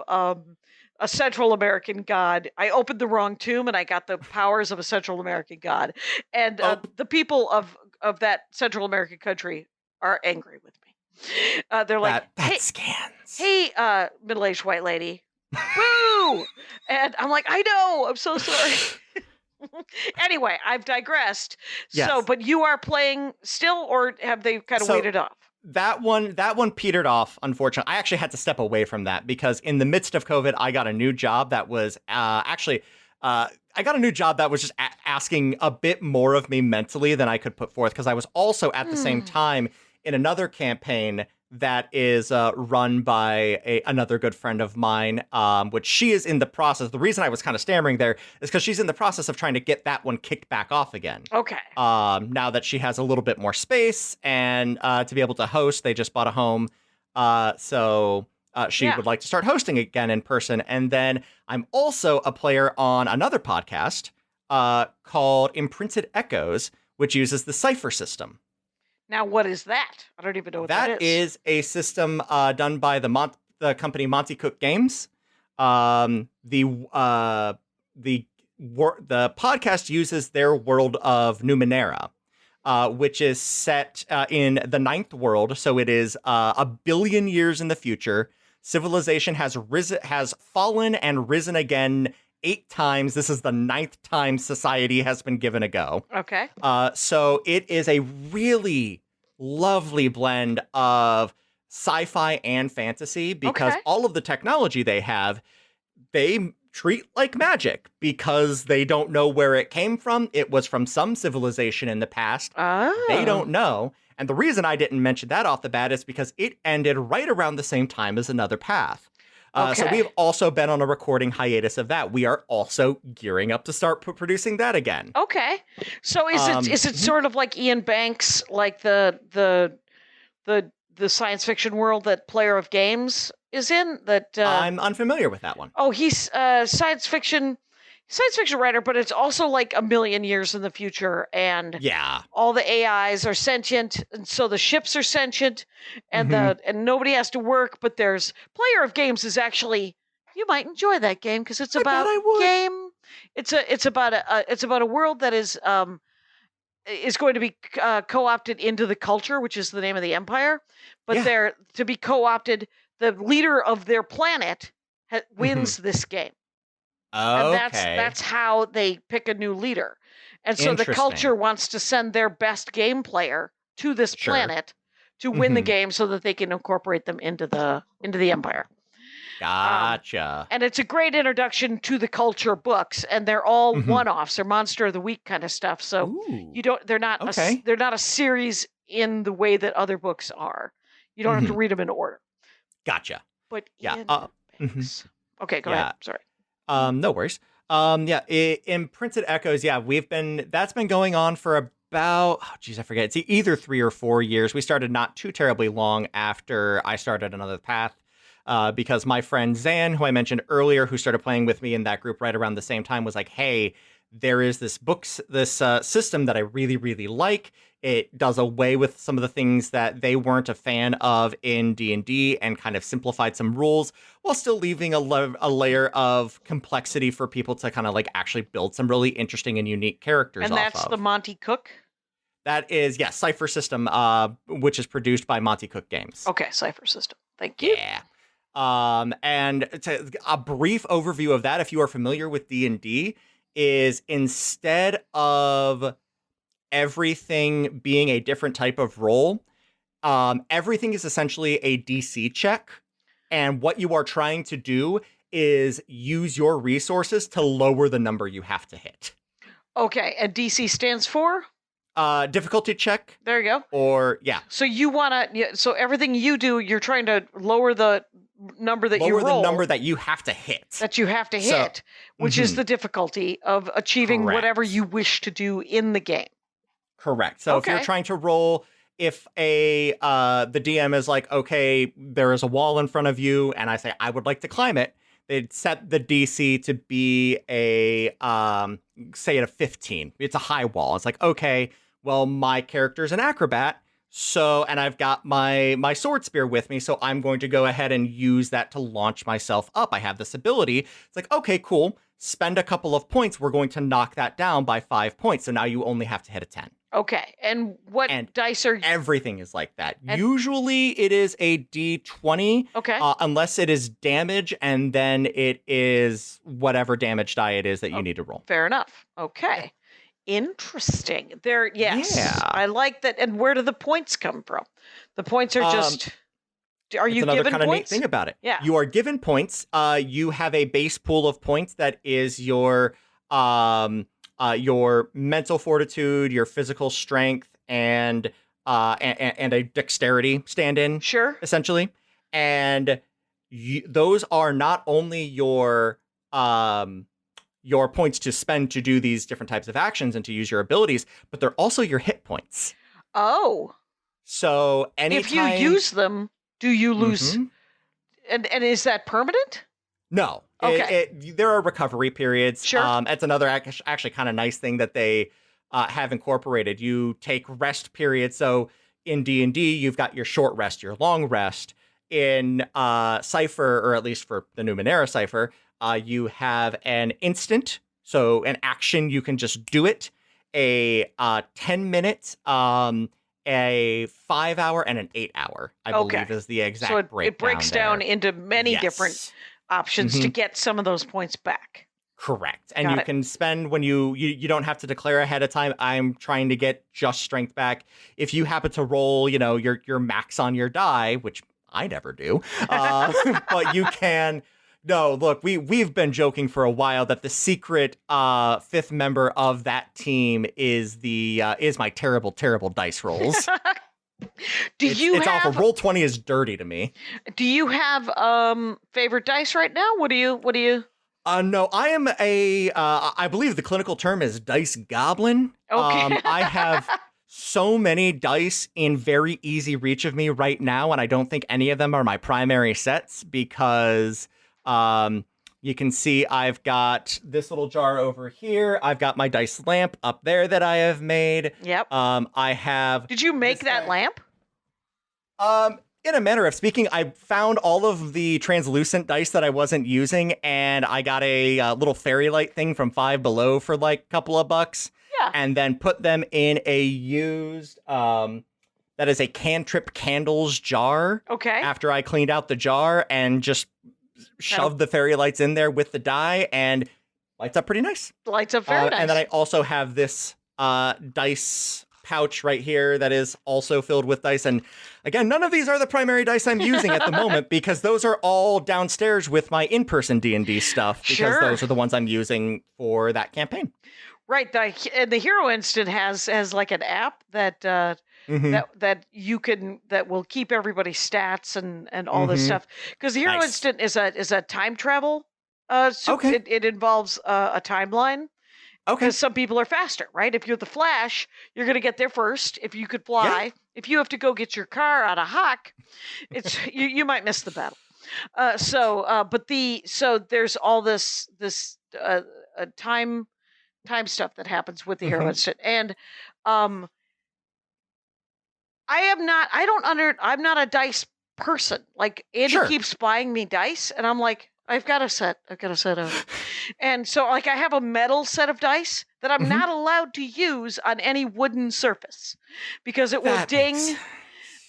a Central American god. I opened the wrong tomb, and I got the powers of a Central American god. And the people of that Central American country are angry with me. They're like, that scans. Hey, middle-aged white lady, boo! And I'm like, I know, I'm so sorry. Anyway, I've digressed. Yes. So, but you are playing still, or have they kind of weeded off? That one petered off, unfortunately. I actually had to step away from that because in the midst of COVID, I got a new job that was I got a new job that was just asking a bit more of me mentally than I could put forth, because I was also at the same time in another campaign that is run by another good friend of mine, which she is in the process. The reason I was kind of stammering there is because she's in the process of trying to get that one kicked back off again. Okay. Now that she has a little bit more space and to be able to host, they just bought a home. So she would like to start hosting again in person. And then I'm also a player on another podcast called Imprinted Echoes, which uses the Cypher system. Now, what is that? I don't even know what that is. That is a system done by the company Monty Cook Games. The the podcast uses their world of Numenera, which is set in the ninth world. So it is a billion years in the future. Civilization has fallen and risen again 8 times. This is the 9th time society has been given a go. Okay. So it is a really lovely blend of sci-fi and fantasy because all of the technology they have, they treat like magic because they don't know where it came from. It was from some civilization in the past. Oh. They don't know. And the reason I didn't mention that off the bat is because it ended right around the same time as Another Path. So we've also been on a recording hiatus of that. We are also gearing up to start producing that again. Okay. So is it sort of like Ian Banks, like the science fiction world that Player of Games is in? That I'm unfamiliar with that one. Oh, he's science fiction writer, but it's also like a million years in the future, and all the AIs are sentient, and so the ships are sentient, and and nobody has to work. But there's Player of Games is actually, you might enjoy that game because it's about game. It's about a world that is going to be co-opted into the culture, which is the name of the empire. But they're to be co-opted. The leader of their planet wins this game. Okay. And that's how they pick a new leader. And so the culture wants to send their best game player to this planet to win the game so that they can incorporate them into the empire. Gotcha. And it's a great introduction to the culture books, and they're all one-offs. They're Monster of the Week kind of stuff. So they're not a series in the way that other books are. You don't have to read them in order. Gotcha. But okay, go ahead. Sorry. No worries. Imprinted Echoes. Yeah, that's been going on for about, I forget. It's either 3 or 4 years. We started not too terribly long after I started Another Path, because my friend Zan, who I mentioned earlier, who started playing with me in that group right around the same time, was like, hey, there is this system that I really, really like. It does away with some of the things that they weren't a fan of in D&D and kind of simplified some rules while still leaving a layer of complexity for people to kind of like actually build some really interesting and unique characters. And that's the Monty Cook? That is, Cypher System, which is produced by Monty Cook Games. Okay, Cypher System. Thank you. Yeah. And a brief overview of that, if you are familiar with D&D, is instead of everything being a different type of role, everything is essentially a DC check. And what you are trying to do is use your resources to lower the number you have to hit. Okay, and DC stands for? Difficulty check. There you go. Or, So you want to, so everything you do, you're trying to lower the number that you roll. Lower the number that you have to hit. That you have to hit, which is the difficulty of achieving whatever you wish to do in the game. Correct. So if you're trying to roll, if the DM is like, okay, there is a wall in front of you, and I say, I would like to climb it, they'd set the DC to be say at a 15. It's a high wall. It's like, okay, well, my character's an acrobat, and I've got my sword spear with me, so I'm going to go ahead and use that to launch myself up. I have this ability. It's like, okay, cool. Spend a couple of points. We're going to knock that down by 5 points. So now you only have to hit a 10. Okay. And what dice are... Everything is like that. Usually it is a D20. Okay. Unless it is damage, and then it is whatever damage die it is that you need to roll. Fair enough. Okay. Interesting. I like that. And where do the points come from? The points are just... Are you another given kind of points? Neat thing about it. Yeah. You are given points. You have a base pool of points that is your mental fortitude, your physical strength, and a dexterity stand-in. Sure. Essentially. And those are not only your points to spend to do these different types of actions and to use your abilities, but they're also your hit points. Oh. So anytime... If you use them, do you lose? And is that permanent? No. Okay. There are recovery periods. Sure. It's another actually kind of nice thing that they have incorporated. You take rest periods. So in D&D, you've got your short rest, your long rest. In Cypher, or at least for the Numenera Cypher, You have an instant, so an action, you can just do it. A 10-minute, a 5-hour, and an 8-hour, I believe, is the exact so breakdown. It breaks down into many different options to get some of those points back. Correct. And you can spend when you don't have to declare ahead of time, I'm trying to get just strength back. If you happen to roll, your max on your die, which I never do, but you can. No, look, we've been joking for a while that the secret fifth member of that team is my terrible dice rolls. It's awful. Roll20 is dirty to me. Do you have favorite dice right now? What do you? No, I am I believe the clinical term is dice goblin. Okay. I have so many dice in very easy reach of me right now, and I don't think any of them are my primary sets because you can see I've got this little jar over here. I've got my dice lamp up there that I have made. Yep. I have. Did you make that lamp? In a manner of speaking, I found all of the translucent dice that I wasn't using, and I got a little fairy light thing from Five Below for like a couple of bucks. Yeah. And then put them in a used, that is a cantrip candles jar. Okay. After I cleaned out the jar and just shoved the fairy lights in there with the die, and lights up pretty nice. Lights up very nice. And then I also have this dice pouch right here that is also filled with dice. And again, none of these are the primary dice I'm using at the moment because those are all downstairs with my in-person D&D stuff because those are the ones I'm using for that campaign. Right. The Hero Instant has like an app that that you can that will keep everybody's stats and all this stuff because the Hero Instant is a time travel. It involves a timeline. Okay. Because some people are faster, right? If you're the Flash, you're going to get there first. If you could fly, if you have to go get your car out of hock, it's you might miss the battle. So there's all this time stuff that happens with the Hero Instant, and I'm not a dice person. Like Andy keeps buying me dice, and I'm like, I've got a set of, and so like I have a metal set of dice that I'm not allowed to use on any wooden surface because it will ding.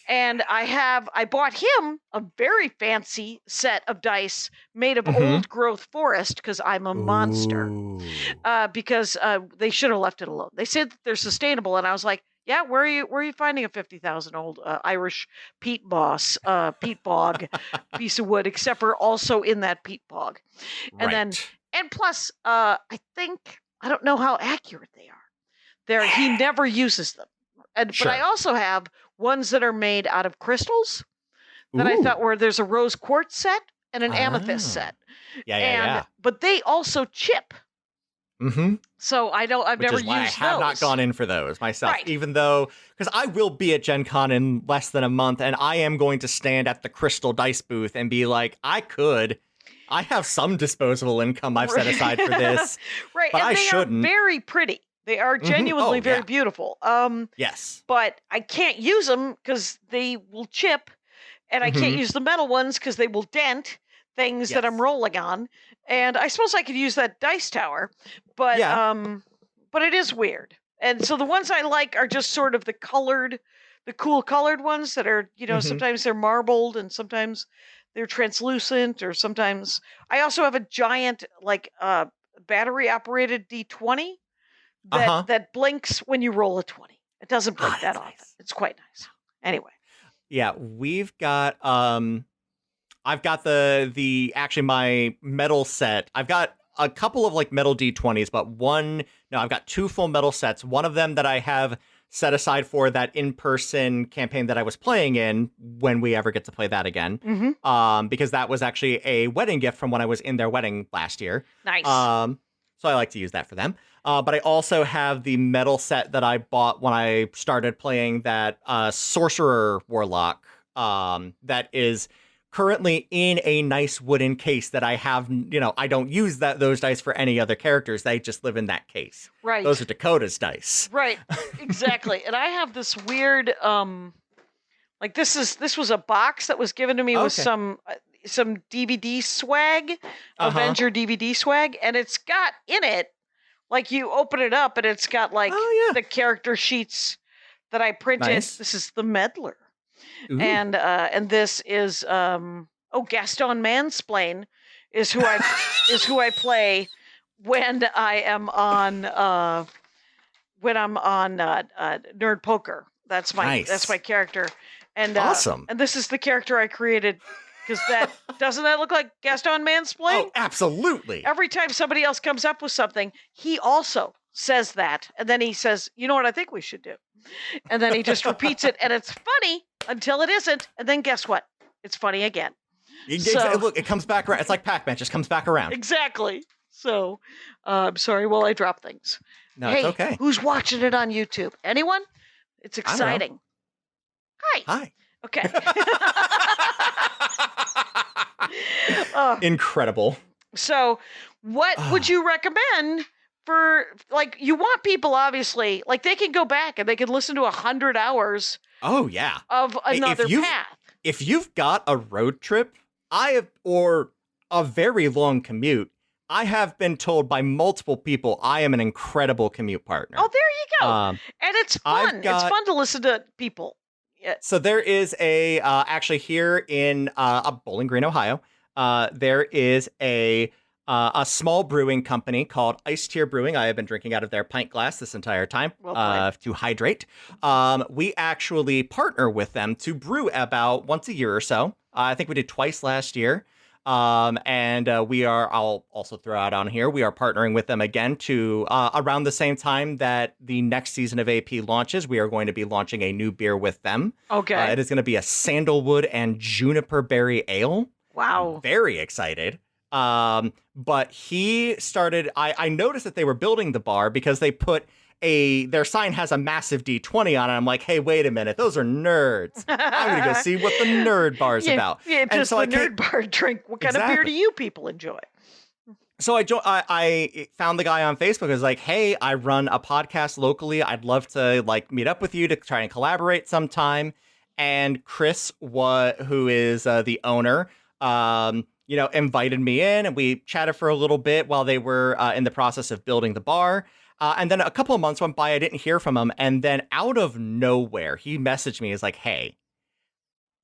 And I bought him a very fancy set of dice made of old growth forest because I'm a monster. Because they should have left it alone. They said that they're sustainable, and I was like, yeah, where are you finding a 50,000 old Irish peat bog piece of wood, except for also in that peat bog. And plus, I don't know how accurate they are. He never uses them. But I also have ones that are made out of crystals that I thought there's a rose quartz set and an amethyst set. But they also chip. So I've never used those. I have not gone in for those myself, even though, because I will be at Gen Con in less than a month, and I am going to stand at the crystal dice booth and be like, I have some disposable income I've set aside for this, but and I shouldn't. Are very pretty. They are genuinely very beautiful. Yes. But I can't use them because they will chip, and I can't use the metal ones because they will dent things that I'm rolling on. And I suppose I could use that dice tower, but it is weird. And so the ones I like are just sort of the cool colored ones that are, sometimes they're marbled and sometimes they're translucent, or sometimes I also have a giant battery operated D20 that blinks when you roll a 20. It doesn't blink that often. Nice. It's quite nice. Anyway. Yeah, we've got I've got actually my metal set. I've got a couple of metal D20s, but I've got two full metal sets. One of them that I have set aside for that in-person campaign that I was playing in when we ever get to play that again. Because that was actually a wedding gift from when I was in their wedding last year. Nice. So I like to use that for them. But I also have the metal set that I bought when I started playing that Sorcerer Warlock that is currently in a nice wooden case that I have. I don't use those dice for any other characters. They just live in that case. Right. Those are Dakota's dice. Right. Exactly. And I have this weird, this was a box that was given to me with some, some DVD swag, Uh-huh. Avenger DVD swag, and it's got in it, like you open it up and it's got like the character sheets that I printed. Nice. This is the Meddler. Ooh. And this is Gaston Mansplain is who I play when I'm on Nerd Poker. That's my character. And awesome. And this is the character I created because doesn't that look like Gaston Mansplain? Oh, absolutely. Every time somebody else comes up with something, he also says that, and then he says, "You know what I think we should do?" And then he just repeats it, and it's funny until it isn't, and then guess what? It's funny again. Look, it comes back around. It's like Pac-Man, just comes back around. Exactly. So, I'm sorry while I drop things. No, hey, it's okay. Who's watching it on YouTube? Anyone? It's exciting. Hi. Okay. Incredible. So, what would you recommend for, like, you want people, obviously, like, they can go back and they can listen to 100 hours Oh, yeah. of another path. If you've got a road trip, or a very long commute, I have been told by multiple people I am an incredible commute partner. Oh, there you go. And it's fun. It's fun to listen to people. Yeah. So there is actually here in Bowling Green, Ohio, there is a small brewing company called Ice Tier Brewing. I have been drinking out of their pint glass this entire time to hydrate. We actually partner with them to brew about once a year or so. I think we did twice last year. And I'll also throw out on here, we are partnering with them again to around the same time that the next season of AP launches. We are going to be launching a new beer with them. Okay. It is going to be a sandalwood and juniper berry ale. Wow. I'm very excited. But he started, I noticed that they were building the bar because they put their sign has a massive D20 on it. I'm like, hey, wait a minute. Those are nerds. I'm going to go see what the nerd bar's about. Yeah, just the nerd bar drink. What kind of beer do you people enjoy? So I found the guy on Facebook. I was like, hey, I run a podcast locally. I'd love to meet up with you to try and collaborate sometime. And Chris, who is the owner, invited me in, and we chatted for a little bit while they were in the process of building the bar. And then a couple of months went by, I didn't hear from him. And then out of nowhere, he messaged me. He's like, hey,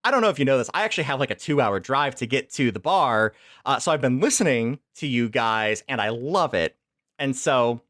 I don't know if you know this. I actually have a 2-hour drive to get to the bar. So I've been listening to you guys and I love it. And so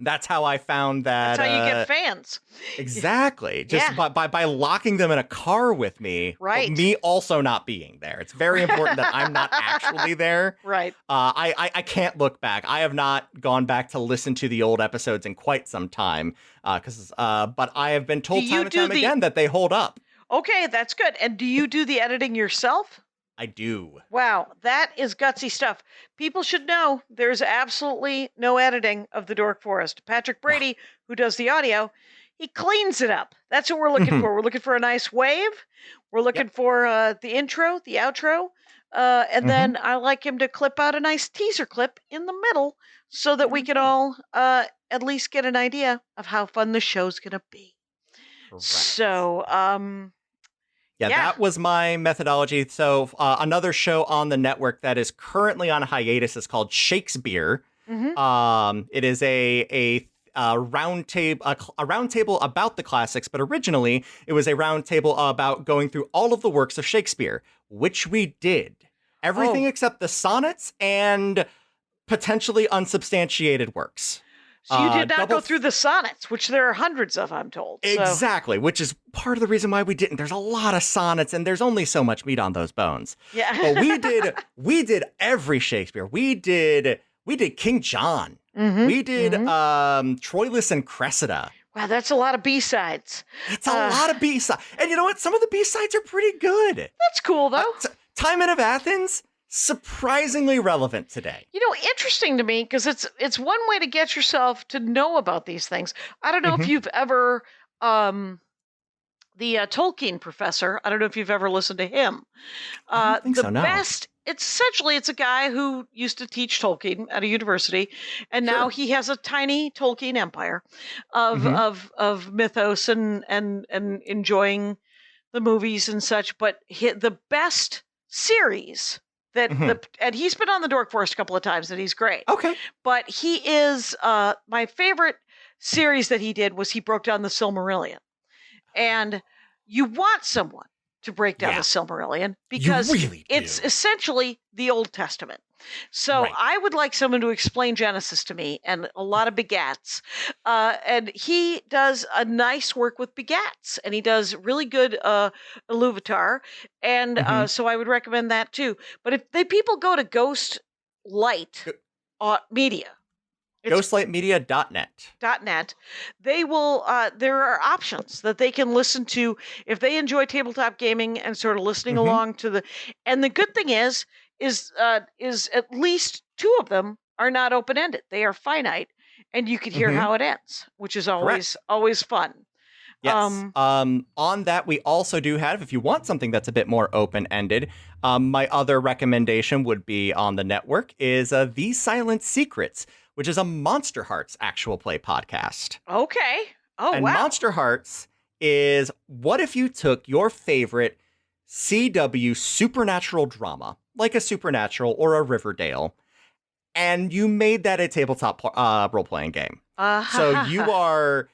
that's how I found that. That's how you get fans. Exactly. Just by locking them in a car with me. Right. Me also not being there. It's very important that I'm not actually there. Right. I can't look back. I have not gone back to listen to the old episodes in quite some time. But I have been told time and time again that they hold up. Okay, that's good. And do you do the editing yourself? I do. Wow, that is gutsy stuff. People should know there's absolutely no editing of the Dork Forest. Patrick Brady, who does the audio, he cleans it up. That's what we're looking for. We're looking for a nice wave. We're looking for the intro, the outro. And then I like him to clip out a nice teaser clip in the middle so that we can all at least get an idea of how fun the show's going to be. Correct. So, Yeah, that was my methodology. So another show on the network that is currently on hiatus is called Shakespeare. It is a roundtable about the classics, but originally it was a roundtable about going through all of the works of Shakespeare, which we did. Everything except the sonnets and potentially unsubstantiated works. So you did not go through the sonnets, which there are hundreds of, I'm told. Exactly, which is part of the reason why we didn't. There's a lot of sonnets, and there's only so much meat on those bones. Yeah. But we did every Shakespeare. We did King John. We did Troilus and Cressida. Wow, that's a lot of B-sides. It's a lot of B-sides. And you know what? Some of the B-sides are pretty good. That's cool, though. Timon of Athens, surprisingly relevant today. Interesting to me, because it's one way to get yourself to know about these things. I don't know if you've ever, the Tolkien professor, I don't know if you've ever listened to him. I don't think so, no. It's a guy who used to teach Tolkien at a university, and now he has a tiny Tolkien empire of mythos and enjoying the movies and such. But the best series that and he's been on the Dork Forest a couple of times, and he's great. Okay. But he is my favorite series that he did was he broke down the Silmarillion, and you want someone to break down the Silmarillion because really it's do. essentially the Old Testament. So I would like someone to explain Genesis to me and a lot of begats. And he does a nice work with begats, and he does really good Iluvatar. And so I would recommend that too. But if people go to Ghost Light Media, Ghostlightmedia.net. They will there are options that they can listen to if they enjoy tabletop gaming and sort of listening along to the, and the good thing is at least 2 of them are not open-ended. They are finite, and you can hear how it ends, which is always fun. Yes. On that, we also do have, if you want something that's a bit more open-ended, my other recommendation would be on the network is The Silent Secrets, which is a Monster Hearts actual play podcast. Okay. Oh, and wow. Monster Hearts is, what if you took your favorite CW supernatural drama, like a Supernatural or a Riverdale, and you made that a tabletop role-playing game. So you are...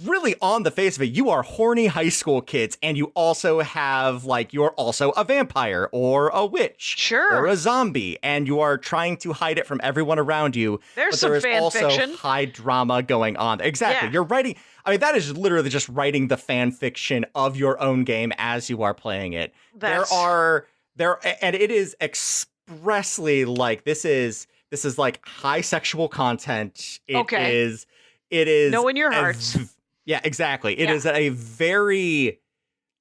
really, on the face of it, you are horny high school kids, and you also have, like, you're also a vampire or a witch or a zombie, and you are trying to hide it from everyone around you. There's but some there is fan also fiction. high drama going on. Exactly. Yeah. You're writing. I mean, that is literally just writing the fan fiction of your own game as you are playing it. And it is expressly like this is like high sexual content. It is know in your hearts. Yeah, exactly. It is a very,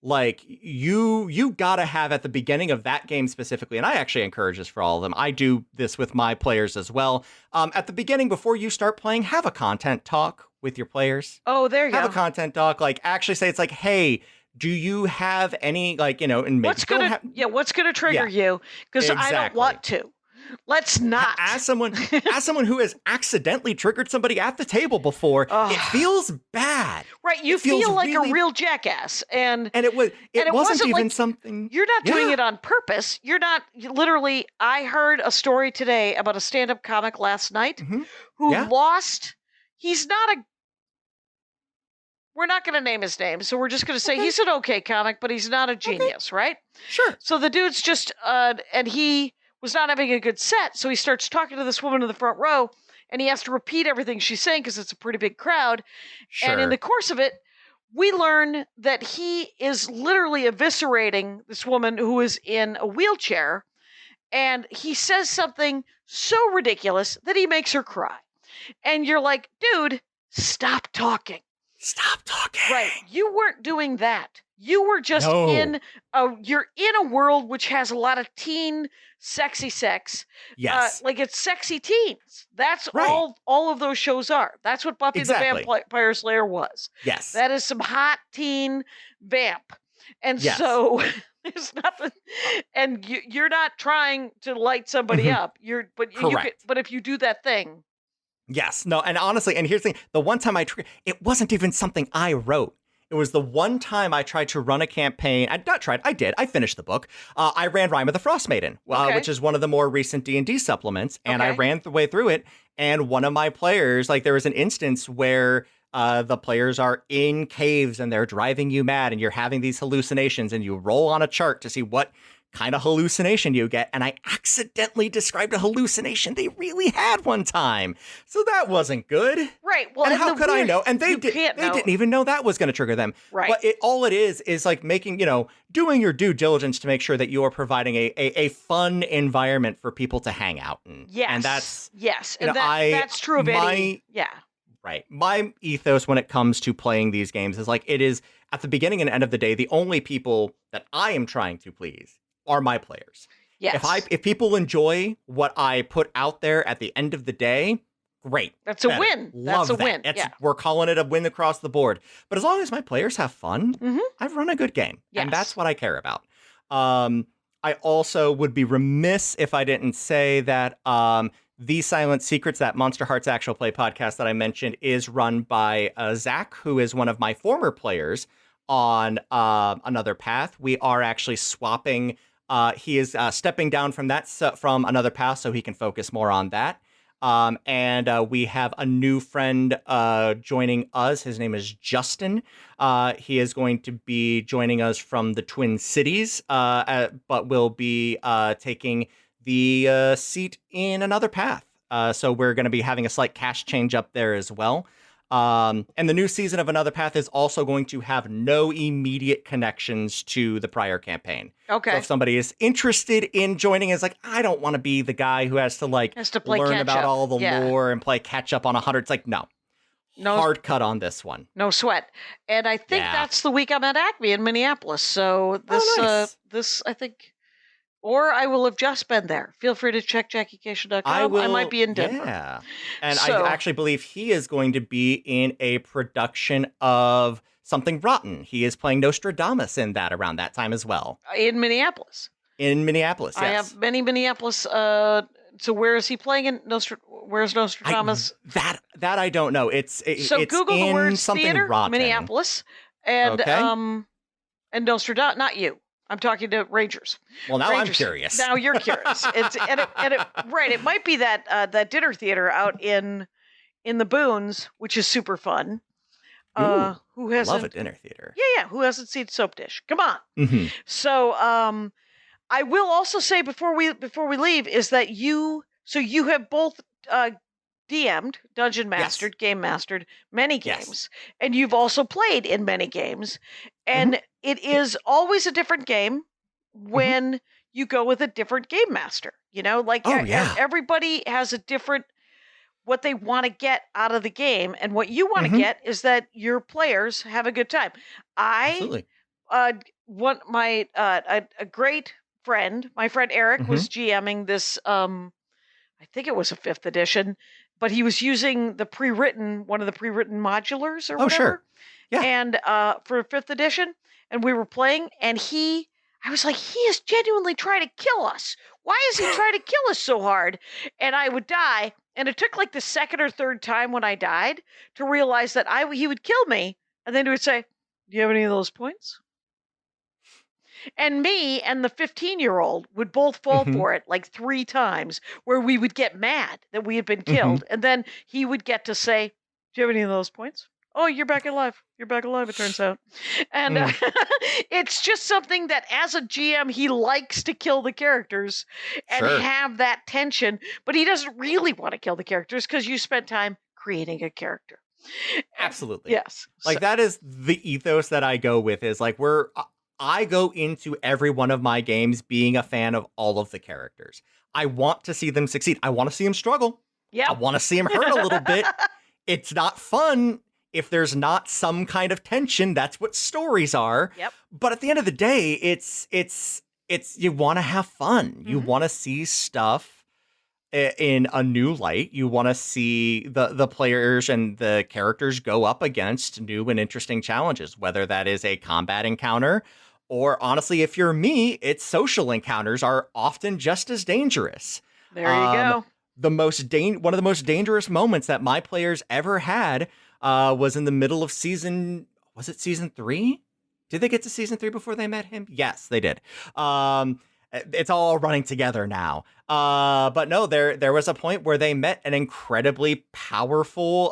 like, you gotta have at the beginning of that game specifically, and I actually encourage this for all of them. I do this with my players as well. At the beginning, before you start playing, have a content talk with your players. Oh, there you go. Have a content talk. Like, actually say, it's like, hey, do you have any, like, and maybe what's gonna trigger you? Because I don't want to. Let's not. As someone who has accidentally triggered somebody at the table before, it feels bad. Right, you feel like a real jackass, and it wasn't even like, something. You're not doing it on purpose. You're not literally. I heard a story today about a stand-up comic last night who lost. He's not a. We're not going to name his name, so we're just going to say he's an okay comic, but he's not a genius, right? Sure. So the dude's just, and he was not having a good set, so he starts talking to this woman in the front row, and he has to repeat everything she's saying because it's a pretty big crowd. Sure. And in the course of it, we learn that he is literally eviscerating this woman who is in a wheelchair, and he says something so ridiculous that he makes her cry. And you're like, dude, stop talking. Stop talking. Right. You weren't doing that. You were just you're in a world which has a lot of teen sexy sex. Yes. Like it's sexy teens. That's all of those shows are. That's what Buffy the Vampire Slayer was. Yes. That is some hot teen vamp. And so there's nothing, and you're not trying to light somebody up. But if you do that thing. Yes. No, and honestly, and here's the thing, the one time it wasn't even something I wrote. It was the one time I tried to run a campaign. I did. I finished the book. I ran Rime of the Frost Maiden, which is one of the more recent D&D supplements. And I ran the way through it. And one of my players, like there was an instance where the players are in caves and they're driving you mad and you're having these hallucinations and you roll on a chart to see what kind of hallucination you get. And I accidentally described a hallucination they really had one time. So that wasn't good. Right. Well, and how could I know? And they didn't even know that was going to trigger them. Right. But all it is like making, doing your due diligence to make sure that you are providing a fun environment for people to hang out in. Yes. And that's, and that's true of any. Yeah. Right. My ethos when it comes to playing these games is like, it is at the beginning and end of the day, the only people that I am trying to please are my players. Yes. If people enjoy what I put out there at the end of the day, great. That's a win. That's a win. We're calling it a win across the board. But as long as my players have fun, I've run a good game. Yes. And that's what I care about. I also would be remiss if I didn't say that The Silent Secrets, that Monster Hearts actual play podcast that I mentioned, is run by Zach, who is one of my former players on Another Path. We are actually swapping. He is stepping down from from Another Path so he can focus more on that. And we have a new friend joining us. His name is Justin. He is going to be joining us from the Twin Cities, but will be taking the seat in Another Path. So we're going to be having a slight cast change up there as well. And the new season of Another Path is also going to have no immediate connections to the prior campaign. Okay. So if somebody is interested in joining, is like, I don't want to be the guy who has to play learn catch about up. all the lore and play catch up on 100. It's like, no hard cut on this one. No sweat. And I think that's the week I'm at Acme in Minneapolis. So this, nice. I think, or I will have just been there. Feel free to check JackieCation.com. I might be in Denver. Yeah. And I actually believe he is going to be in a production of Something Rotten. He is playing Nostradamus in that around that time as well. In Minneapolis. In Minneapolis, yes. I have many Minneapolis. So where is he playing in where's Nostradamus? That I don't know. It's Google in the words Something theater, Rotten. Minneapolis, and okay. And Nostradamus. Not you. I'm talking to Rangers. Well, now Rangers. I'm curious. Now you're curious. Right. It might be that dinner theater out in the Boons, which is super fun. Who hasn't? Love a dinner theater. Yeah. Who hasn't seen Soap Dish? Come on. Mm-hmm. So, I will also say before we leave is that you have both DM'd, dungeon mastered, game mastered many games, and you've also played in many games, and it is always a different game when you go with a different game master. You know, everybody has a different what they want to get out of the game, and what you want to get is that your players have a good time. Absolutely. A great friend, my friend Eric, was GMing this. I think it was a 5th edition, but he was using one of the pre-written modulars or whatever. Sure. Yeah. And for 5th edition, and we were playing, and I was like, he is genuinely trying to kill us. Why is he trying to kill us so hard? And I would die, and it took like the second or third time when I died to realize that he would kill me, and then he would say, "Do you have any of those points?" And me and the 15-year-old would both fall for it like 3 times, where we would get mad that we had been killed. And then he would get to say, "Do you have any of those points?" "Oh, you're back alive. You're back alive, it turns out." And it's just something that as a GM, he likes to kill the characters and have that tension, but he doesn't really want to kill the characters because you spent time creating a character. Absolutely. Yes. That is the ethos that I go with, is like I go into every one of my games being a fan of all of the characters. I want to see them succeed. I want to see them struggle. Yeah. I want to see them hurt a little bit. It's not fun if there's not some kind of tension. That's what stories are. Yep. But at the end of the day, it's you want to have fun. You want to see stuff in a new light. You want to see the players and the characters go up against new and interesting challenges, whether that is a combat encounter, or honestly, if you're me, it's social encounters are often just as dangerous. There you go. One of the most dangerous moments that my players ever had was in the middle of season 3? Did they get to season 3 before they met him? Yes, they did. It's all running together now. But no, there was a point where they met an incredibly powerful,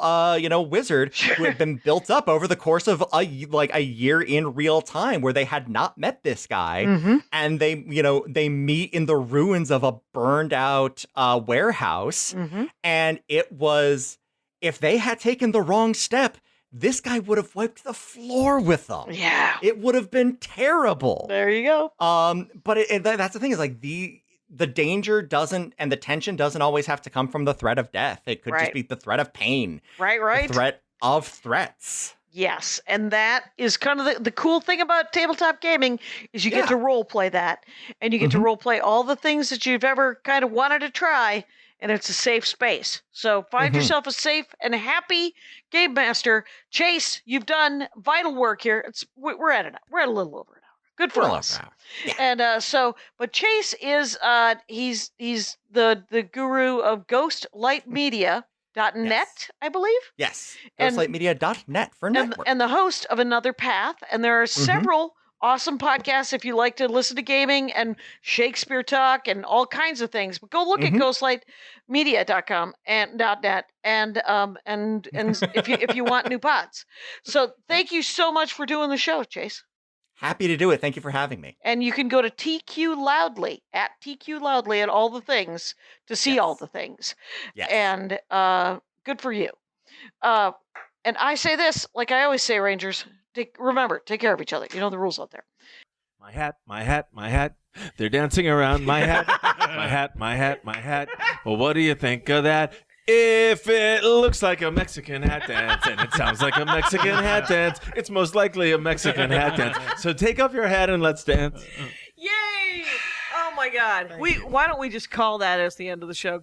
wizard who had been built up over the course of a year in real time, where they had not met this guy. And they meet in the ruins of a burned out warehouse. And it was, if they had taken the wrong step, this guy would have wiped the floor with them. Yeah. It would have been terrible. There you go. But that's the thing, is like the danger doesn't, and the tension doesn't always have to come from the threat of death. It could just be the threat of pain. Right. The threat of threats. Yes, and that is kind of the cool thing about tabletop gaming is you get to role play that, and you get to role play all the things that you've ever kind of wanted to try, and it's a safe space. So find yourself a safe and happy game master. Chase, you've done vital work here. We're at a little over an hour. Good for us. Yeah. And but Chase is he's the guru of ghostlightmedia.com. ghostlightmedia.net, I believe. Yes. And- Ghostlightmedia.net for network. And the host of Another Path. And there are several awesome podcasts if you like to listen to gaming and Shakespeare talk and all kinds of things. But go look at ghostlightmedia.com and .net and if you want new pods. So thank you so much for doing the show, Chase. Happy to do it. Thank you for having me. And you can go to TQ Loudly at TQ Loudly at all the things to see all the things. Yes. And good for you. And I say this, like I always say, Rangers, remember, take care of each other. You know the rules out there. My hat, my hat, my hat. They're dancing around my hat. My hat, my hat, my hat. Well, what do you think of that? If it looks like a Mexican hat dance and it sounds like a Mexican hat dance, it's most likely a Mexican hat dance. So take off your hat and let's dance. Yay! Oh my God. Why don't we just call that as the end of the show?